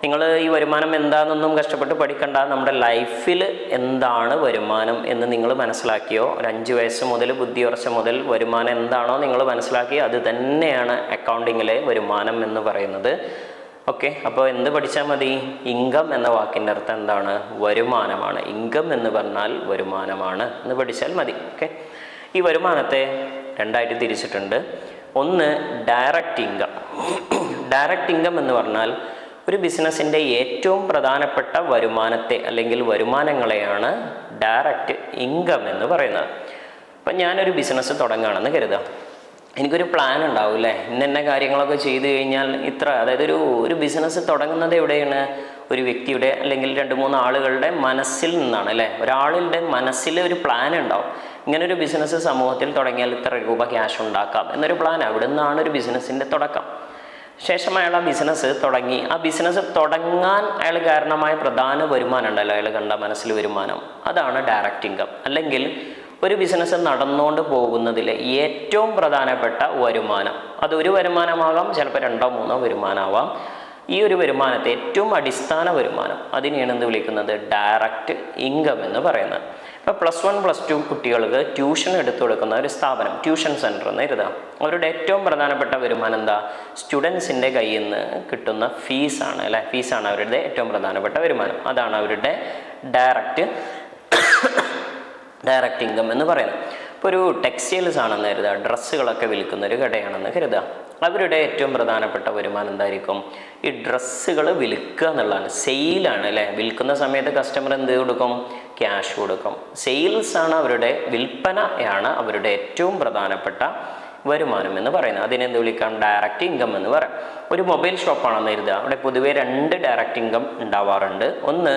നിങ്ങൾ ഈ വരുമാനം എന്താണെന്നൊന്നും കഷ്ടപ്പെട്ട് പഠിക്കണ്ട. നമ്മുടെ ലൈഫിൽ എന്താണ് വരുമാനം എന്ന് നിങ്ങൾ മനസ്സിലാക്കിയോ, ഒരു 5 വയസ്സ് മുതൽ ബുദ്ധി ഉറച്ച മുതൽ വരുമാനം എന്താണോ നിങ്ങൾ മനസ്സിലാക്കിയോ അത് തന്നെയാണ് അക്കൗണ്ടിങ്ങിലെ വരുമാനം എന്ന് പറയുന്നത്. ഓക്കെ, അപ്പോൾ എന്ത് പഠിച്ചാൽ മതി? ഇൻകം എന്ന വാക്കിൻ്റെ അർത്ഥം എന്താണ്? വരുമാനമാണ്. ഇൻകം എന്ന് പറഞ്ഞാൽ വരുമാനമാണ് എന്ന് പഠിച്ചാൽ മതി. ഓക്കെ, ഈ വരുമാനത്തെ രണ്ടായിട്ട് തിരിച്ചിട്ടുണ്ട്. ഒന്ന് ഡയറക്റ്റ് ഇൻകം. ഡയറക്റ്റ് ഇൻകം എന്ന് പറഞ്ഞാൽ ഒരു ബിസിനസ്സിൻ്റെ ഏറ്റവും പ്രധാനപ്പെട്ട വരുമാനത്തെ അല്ലെങ്കിൽ വരുമാനങ്ങളെയാണ് ഡയറക്റ്റ് ഇൻകം എന്ന് പറയുന്നത്. അപ്പം ഞാനൊരു ബിസിനസ് തുടങ്ങുകയാണെന്ന് കരുതാം. എനിക്കൊരു പ്ലാൻ ഉണ്ടാവും അല്ലേ? ഇന്ന കാര്യങ്ങളൊക്കെ ചെയ്തു കഴിഞ്ഞാൽ ഇത്ര, അതായത് ഒരു ബിസിനസ് തുടങ്ങുന്നത് എവിടെയാണ്? ഒരു വ്യക്തിയുടെ അല്ലെങ്കിൽ 2-3 ആളുകളുടെ മനസ്സിൽ നിന്നാണ് അല്ലേ? ഒരാളുടെ മനസ്സിൽ ഒരു പ്ലാൻ ഉണ്ടാവും. ഇങ്ങനൊരു ബിസിനസ് സമൂഹത്തിൽ തുടങ്ങിയാൽ ഇത്ര രൂപ ക്യാഷ് ഉണ്ടാക്കാം എന്നൊരു പ്ലാൻ. അവിടെ നിന്നാണ് ഒരു ബിസിനസ്സിൻ്റെ തുടക്കം. ശേഷം അയാൾ ആ ബിസിനസ് തുടങ്ങി. ആ ബിസിനസ് തുടങ്ങാൻ അയാൾ കാരണമായ പ്രധാന വരുമാനം ഉണ്ടല്ലോ, അയാൾ കണ്ട മനസ്സിൽ വരുമാനം, അതാണ് ഡയറക്റ്റ് ഇൻകം. അല്ലെങ്കിൽ ഒരു ബിസിനസ് നടന്നുകൊണ്ട് പോകുന്നതിലെ ഏറ്റവും പ്രധാനപ്പെട്ട വരുമാനം, അതൊരു വരുമാനമാകാം, ചിലപ്പോൾ 2-3 വരുമാനമാവാം. ഈ ഒരു വരുമാനത്തെ ഏറ്റവും അടിസ്ഥാന വരുമാനം, അതിനെയാണ് എന്ത് വിളിക്കുന്നത്? ഡയറക്റ്റ് ഇൻകം എന്ന് പറയുന്നത്. ഇപ്പോൾ +1 +2 കുട്ടികൾക്ക് ട്യൂഷൻ എടുത്തു കൊടുക്കുന്ന ഒരു സ്ഥാപനം, ട്യൂഷൻ സെൻറ്റർ എന്ന് എഴുതാം. അവരുടെ ഏറ്റവും പ്രധാനപ്പെട്ട വരുമാനം എന്താ? സ്റ്റുഡൻസിൻ്റെ കയ്യിൽ നിന്ന് കിട്ടുന്ന ഫീസാണ് അല്ലേ? ഫീസാണ് അവരുടെ ഏറ്റവും പ്രധാനപ്പെട്ട വരുമാനം. അതാണ് അവരുടെ ഡയറക്റ്റ് ഇൻകം എന്ന് പറയുന്നത്. ഇപ്പോൾ ഒരു ടെക്സ്റ്റൈൽസ് ആണെന്ന് കരുതുക, ഡ്രസ്സുകളൊക്കെ വിൽക്കുന്ന ഒരു കടയാണെന്ന് കരുതുക. അവരുടെ ഏറ്റവും പ്രധാനപ്പെട്ട വരുമാനം എന്തായിരിക്കും? ഈ ഡ്രസ്സുകൾ വിൽക്കുക എന്നുള്ളതാണ്. സെയിലാണ് അല്ലേ? വിൽക്കുന്ന സമയത്ത് കസ്റ്റമർ എന്ത് കൊടുക്കും? ക്യാഷ് കൊടുക്കും. സെയിൽസാണ് അവരുടെ, വിൽപ്പനയാണ് അവരുടെ ഏറ്റവും പ്രധാനപ്പെട്ട വരുമാനം എന്ന് പറയുന്നത്. അതിനെന്ത് വിളിക്കാം? ഡയറക്റ്റ് ഇൻകം എന്ന് പറയാം. ഒരു മൊബൈൽ ഷോപ്പാണെന്ന് കരുതുക. അവിടെ പൊതുവേ 2 ഡയറക്റ്റ് ഇൻകം ഉണ്ടാവാറുണ്ട്. ഒന്ന്,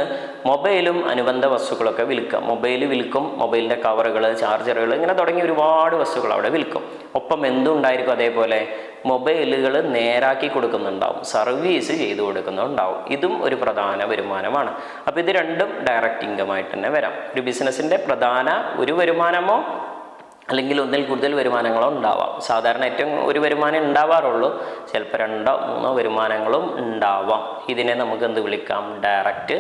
മൊബൈലും അനുബന്ധ വസ്തുക്കളൊക്കെ വിൽക്കുക. മൊബൈൽ വിൽക്കും, മൊബൈലിൻ്റെ കവറുകൾ, ചാർജറുകൾ, ഇങ്ങനെ തുടങ്ങി ഒരുപാട് വസ്തുക്കൾ അവിടെ വിൽക്കും. ഒപ്പം എന്തുണ്ടായിരിക്കും? അതേപോലെ മൊബൈലുകൾ നേരാക്കി കൊടുക്കുന്നുണ്ടാവും, സർവീസ് ചെയ്തു കൊടുക്കുന്നുണ്ടാവും. ഇതും ഒരു പ്രധാന വരുമാനമാണ്. അപ്പോൾ ഇത് രണ്ടും ഡയറക്റ്റ് ഇൻകമായിട്ട് തന്നെ വരാം. ഒരു ബിസിനസ്സിൻ്റെ പ്രധാന ഒരു വരുമാനമോ അല്ലെങ്കിൽ ഒന്നിൽ കൂടുതൽ വരുമാനങ്ങളോ ഉണ്ടാവാം. സാധാരണ ഏറ്റവും ഒരു വരുമാനം ഉണ്ടാവാറുള്ളൂ, ചിലപ്പോൾ 2-3 വരുമാനങ്ങളും ഉണ്ടാവാം. ഇതിനെ നമുക്ക് എന്ത് വിളിക്കാം? ഡയറക്റ്റ്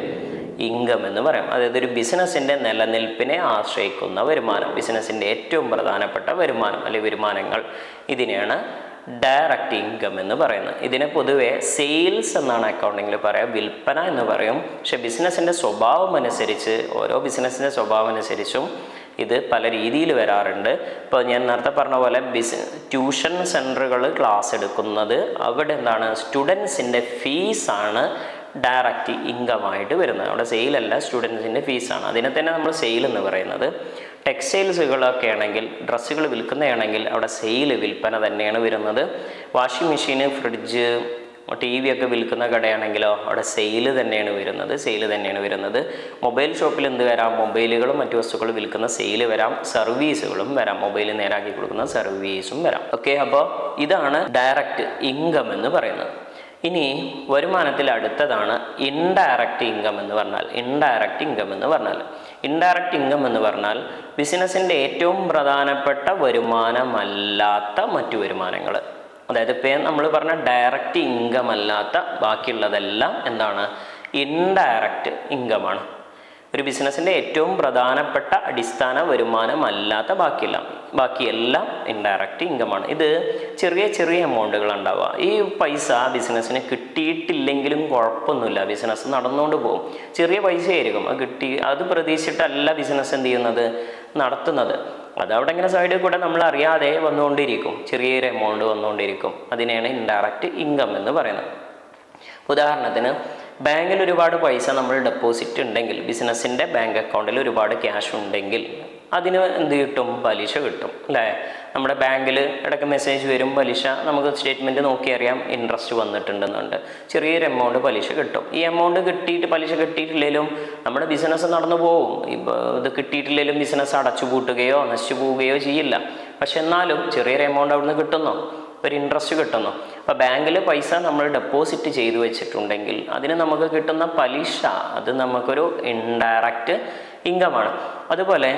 ഇൻകം എന്ന് പറയാം. അതായത് ഒരു ബിസിനസ്സിൻ്റെ നിലനിൽപ്പിനെ ആശ്രയിക്കുന്ന വരുമാനം, ബിസിനസ്സിൻ്റെ ഏറ്റവും പ്രധാനപ്പെട്ട വരുമാനം അല്ലെങ്കിൽ വരുമാനങ്ങൾ, ഇതിനെയാണ് ഡയറക്റ്റ് ഇൻകം എന്ന് പറയുന്നത്. ഇതിനെ പൊതുവെ സെയിൽസ് എന്നാണ് അക്കൗണ്ടിങ്ങിൽ പറയുക, വിൽപ്പന എന്ന് പറയും. പക്ഷെ ബിസിനസ്സിൻ്റെ സ്വഭാവം അനുസരിച്ച്, ഓരോ ബിസിനസ്സിൻ്റെ സ്വഭാവം അനുസരിച്ചും ഇത് പല രീതിയിൽ വരാറുണ്ട്. ഇപ്പോൾ ഞാൻ നേരത്തെ പറഞ്ഞ പോലെ ട്യൂഷൻ സെൻറ്ററുകൾ ക്ലാസ് എടുക്കുന്നത്, അവിടെ എന്താണ്? സ്റ്റുഡൻസിൻ്റെ ഫീസാണ് ഡയറക്റ്റ് ഇൻകമായിട്ട് വരുന്നത്. അവിടെ സെയിലല്ല, സ്റ്റുഡൻസിൻ്റെ ഫീസാണ്. അതിനെ തന്നെ നമ്മൾ സെയിൽ എന്ന് പറയുന്നത്. ടെക്സ്റ്റൈൽസുകളൊക്കെ ആണെങ്കിൽ, ഡ്രസ്സുകൾ വിൽക്കുന്നതാണെങ്കിൽ അവിടെ സെയിൽ, വിൽപ്പന തന്നെയാണ് വരുന്നത്. വാഷിംഗ് മെഷീന്, ഫ്രിഡ്ജ്, TV ഒക്കെ വിൽക്കുന്ന കടയാണെങ്കിലോ അവിടെ സെയിൽ തന്നെയാണ് വരുന്നത്. മൊബൈൽ ഷോപ്പിൽ എന്ത് വരാം? മൊബൈലുകളും മറ്റു വസ്തുക്കളും വിൽക്കുന്ന സെയിൽ വരാം, സർവീസുകളും വരാം, മൊബൈൽ നേരാക്കി കൊടുക്കുന്ന സർവീസും വരാം. ഓക്കെ, അപ്പോൾ ഇതാണ് ഡയറക്റ്റ് ഇൻകം എന്ന് പറയുന്നത്. ഇനി വരുമാനത്തിൽ അടുത്തതാണ് ഇൻഡയറക്റ്റ് ഇൻകം എന്ന് പറഞ്ഞാൽ. ഇൻഡയറക്റ്റ് ഇൻകം എന്ന് പറഞ്ഞാൽ ബിസിനസ്സിൻ്റെ ഏറ്റവും പ്രധാനപ്പെട്ട വരുമാനമല്ലാത്ത മറ്റു വരുമാനങ്ങൾ. അതായത് ഇപ്പം നമ്മൾ പറഞ്ഞ ഡയറക്റ്റ് ഇൻകം അല്ലാത്ത ബാക്കിയുള്ളതെല്ലാം എന്താണ്? ഇൻഡയറക്റ്റ് ഇൻകമാണ്. ഒരു ബിസിനസ്സിൻ്റെ ഏറ്റവും പ്രധാനപ്പെട്ട അടിസ്ഥാന വരുമാനമല്ലാത്ത ബാക്കിയെല്ലാം ഇൻഡയറക്റ്റ് ഇൻകമാണ്. ഇത് ചെറിയ ചെറിയ എമൗണ്ടുകൾ ഉണ്ടാവുക. ഈ പൈസ ബിസിനസ്സിന് കിട്ടിയിട്ടില്ലെങ്കിലും കുഴപ്പമൊന്നുമില്ല, ബിസിനസ് നടന്നുകൊണ്ട് പോകും. ചെറിയ പൈസയായിരിക്കും, അത് പ്രതീക്ഷിച്ചിട്ടല്ല ബിസിനസ് എന്ത് ചെയ്യുന്നത്, നടത്തുന്നത്. അതവിടെ ഇങ്ങനെ സൈഡിൽ കൂടെ നമ്മൾ അറിയാതെ വന്നുകൊണ്ടിരിക്കും, ചെറിയൊരു എമൗണ്ട് വന്നുകൊണ്ടിരിക്കും. അതിനെയാണ് ഇൻഡയറക്റ്റ് ഇൻകം എന്ന് പറയുന്നത്. ഉദാഹരണത്തിന് ബാങ്കിൽ ഒരുപാട് പൈസ നമ്മൾ ഡെപ്പോസിറ്റ് ഉണ്ടെങ്കിൽ, ബിസിനസ്സിൻ്റെ ബാങ്ക് അക്കൗണ്ടിൽ ഒരുപാട് ക്യാഷ് ഉണ്ടെങ്കിൽ അതിന് എന്ത് കിട്ടും, പലിശ കിട്ടും അല്ലേ. നമ്മുടെ ബാങ്കിൽ ഇടയ്ക്ക് മെസ്സേജ് വരും, പലിശ നമുക്ക് സ്റ്റേറ്റ്മെൻറ്റ് നോക്കി അറിയാം ഇൻട്രസ്റ്റ് വന്നിട്ടുണ്ടെന്നുണ്ട്. ചെറിയൊരു എമൗണ്ട് പലിശ കിട്ടും. ഈ എമൗണ്ട് പലിശ കിട്ടിയിട്ടില്ലെങ്കിലും നമ്മുടെ ബിസിനസ് നടന്നു പോകും. ഇത് കിട്ടിയിട്ടില്ലെങ്കിലും ബിസിനസ് അടച്ചുപൂട്ടുകയോ നശിച്ചു പോവുകയോ ചെയ്യില്ല. പക്ഷെ എന്നാലും ചെറിയൊരു എമൗണ്ട് അവിടുന്ന് കിട്ടുന്നു, ഒരു ഇൻട്രസ്റ്റ് കിട്ടുന്നു. അപ്പോൾ ബാങ്കിൽ പൈസ നമ്മൾ ഡെപ്പോസിറ്റ് ചെയ്തു വെച്ചിട്ടുണ്ടെങ്കിൽ അതിന് നമുക്ക് കിട്ടുന്ന പലിശ, അത് നമുക്കൊരു ഇൻഡയറക്റ്റ് ഇൻകമാണ്. അതുപോലെ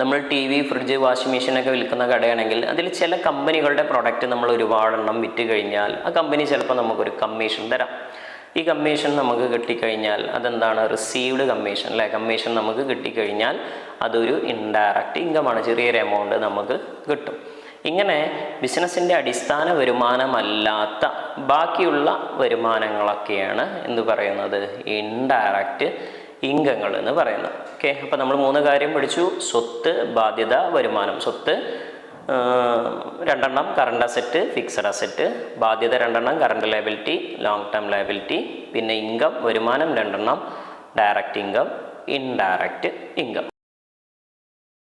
നമ്മൾ TV, ഫ്രിഡ്ജ്, വാഷിംഗ് മെഷീനൊക്കെ വിൽക്കുന്ന കടയാണെങ്കിൽ അതിൽ ചില കമ്പനികളുടെ പ്രൊഡക്റ്റ് നമ്മൾ ഒരുപാടെണ്ണം വിറ്റ് കഴിഞ്ഞാൽ ആ കമ്പനി ചിലപ്പോൾ നമുക്കൊരു കമ്മീഷൻ തരാം. ഈ കമ്മീഷൻ നമുക്ക് കിട്ടിക്കഴിഞ്ഞാൽ അതെന്താണ്, റിസീവ്ഡ് കമ്മീഷൻ അല്ലേ. കമ്മീഷൻ നമുക്ക് കിട്ടിക്കഴിഞ്ഞാൽ അതൊരു ഇൻഡയറക്റ്റ് ഇൻകമാണ്, ചെറിയൊരു എമൗണ്ട് നമുക്ക് കിട്ടും. ഇങ്ങനെ ബിസിനസ്സിൻ്റെ അടിസ്ഥാന വരുമാനമല്ലാത്ത ബാക്കിയുള്ള വരുമാനങ്ങളൊക്കെയാണ് എന്ത് പറയുന്നത്, ഇൻഡയറക്റ്റ് ഇൻകങ്ങൾ എന്ന് പറയുന്നത്. ഓക്കെ, അപ്പോൾ നമ്മൾ 3 കാര്യം പഠിച്ചു. സ്വത്ത്, ബാധ്യത, വരുമാനം. സ്വത്ത് 2 കറണ്ട് അസറ്റ്, ഫിക്സഡ് അസറ്റ്. ബാധ്യത 2 current liability, long term liability. പിന്നെ ഇൻകം, വരുമാനം 2 ഡയറക്റ്റ് ഇൻകം, ഇൻഡയറക്റ്റ് ഇൻകം.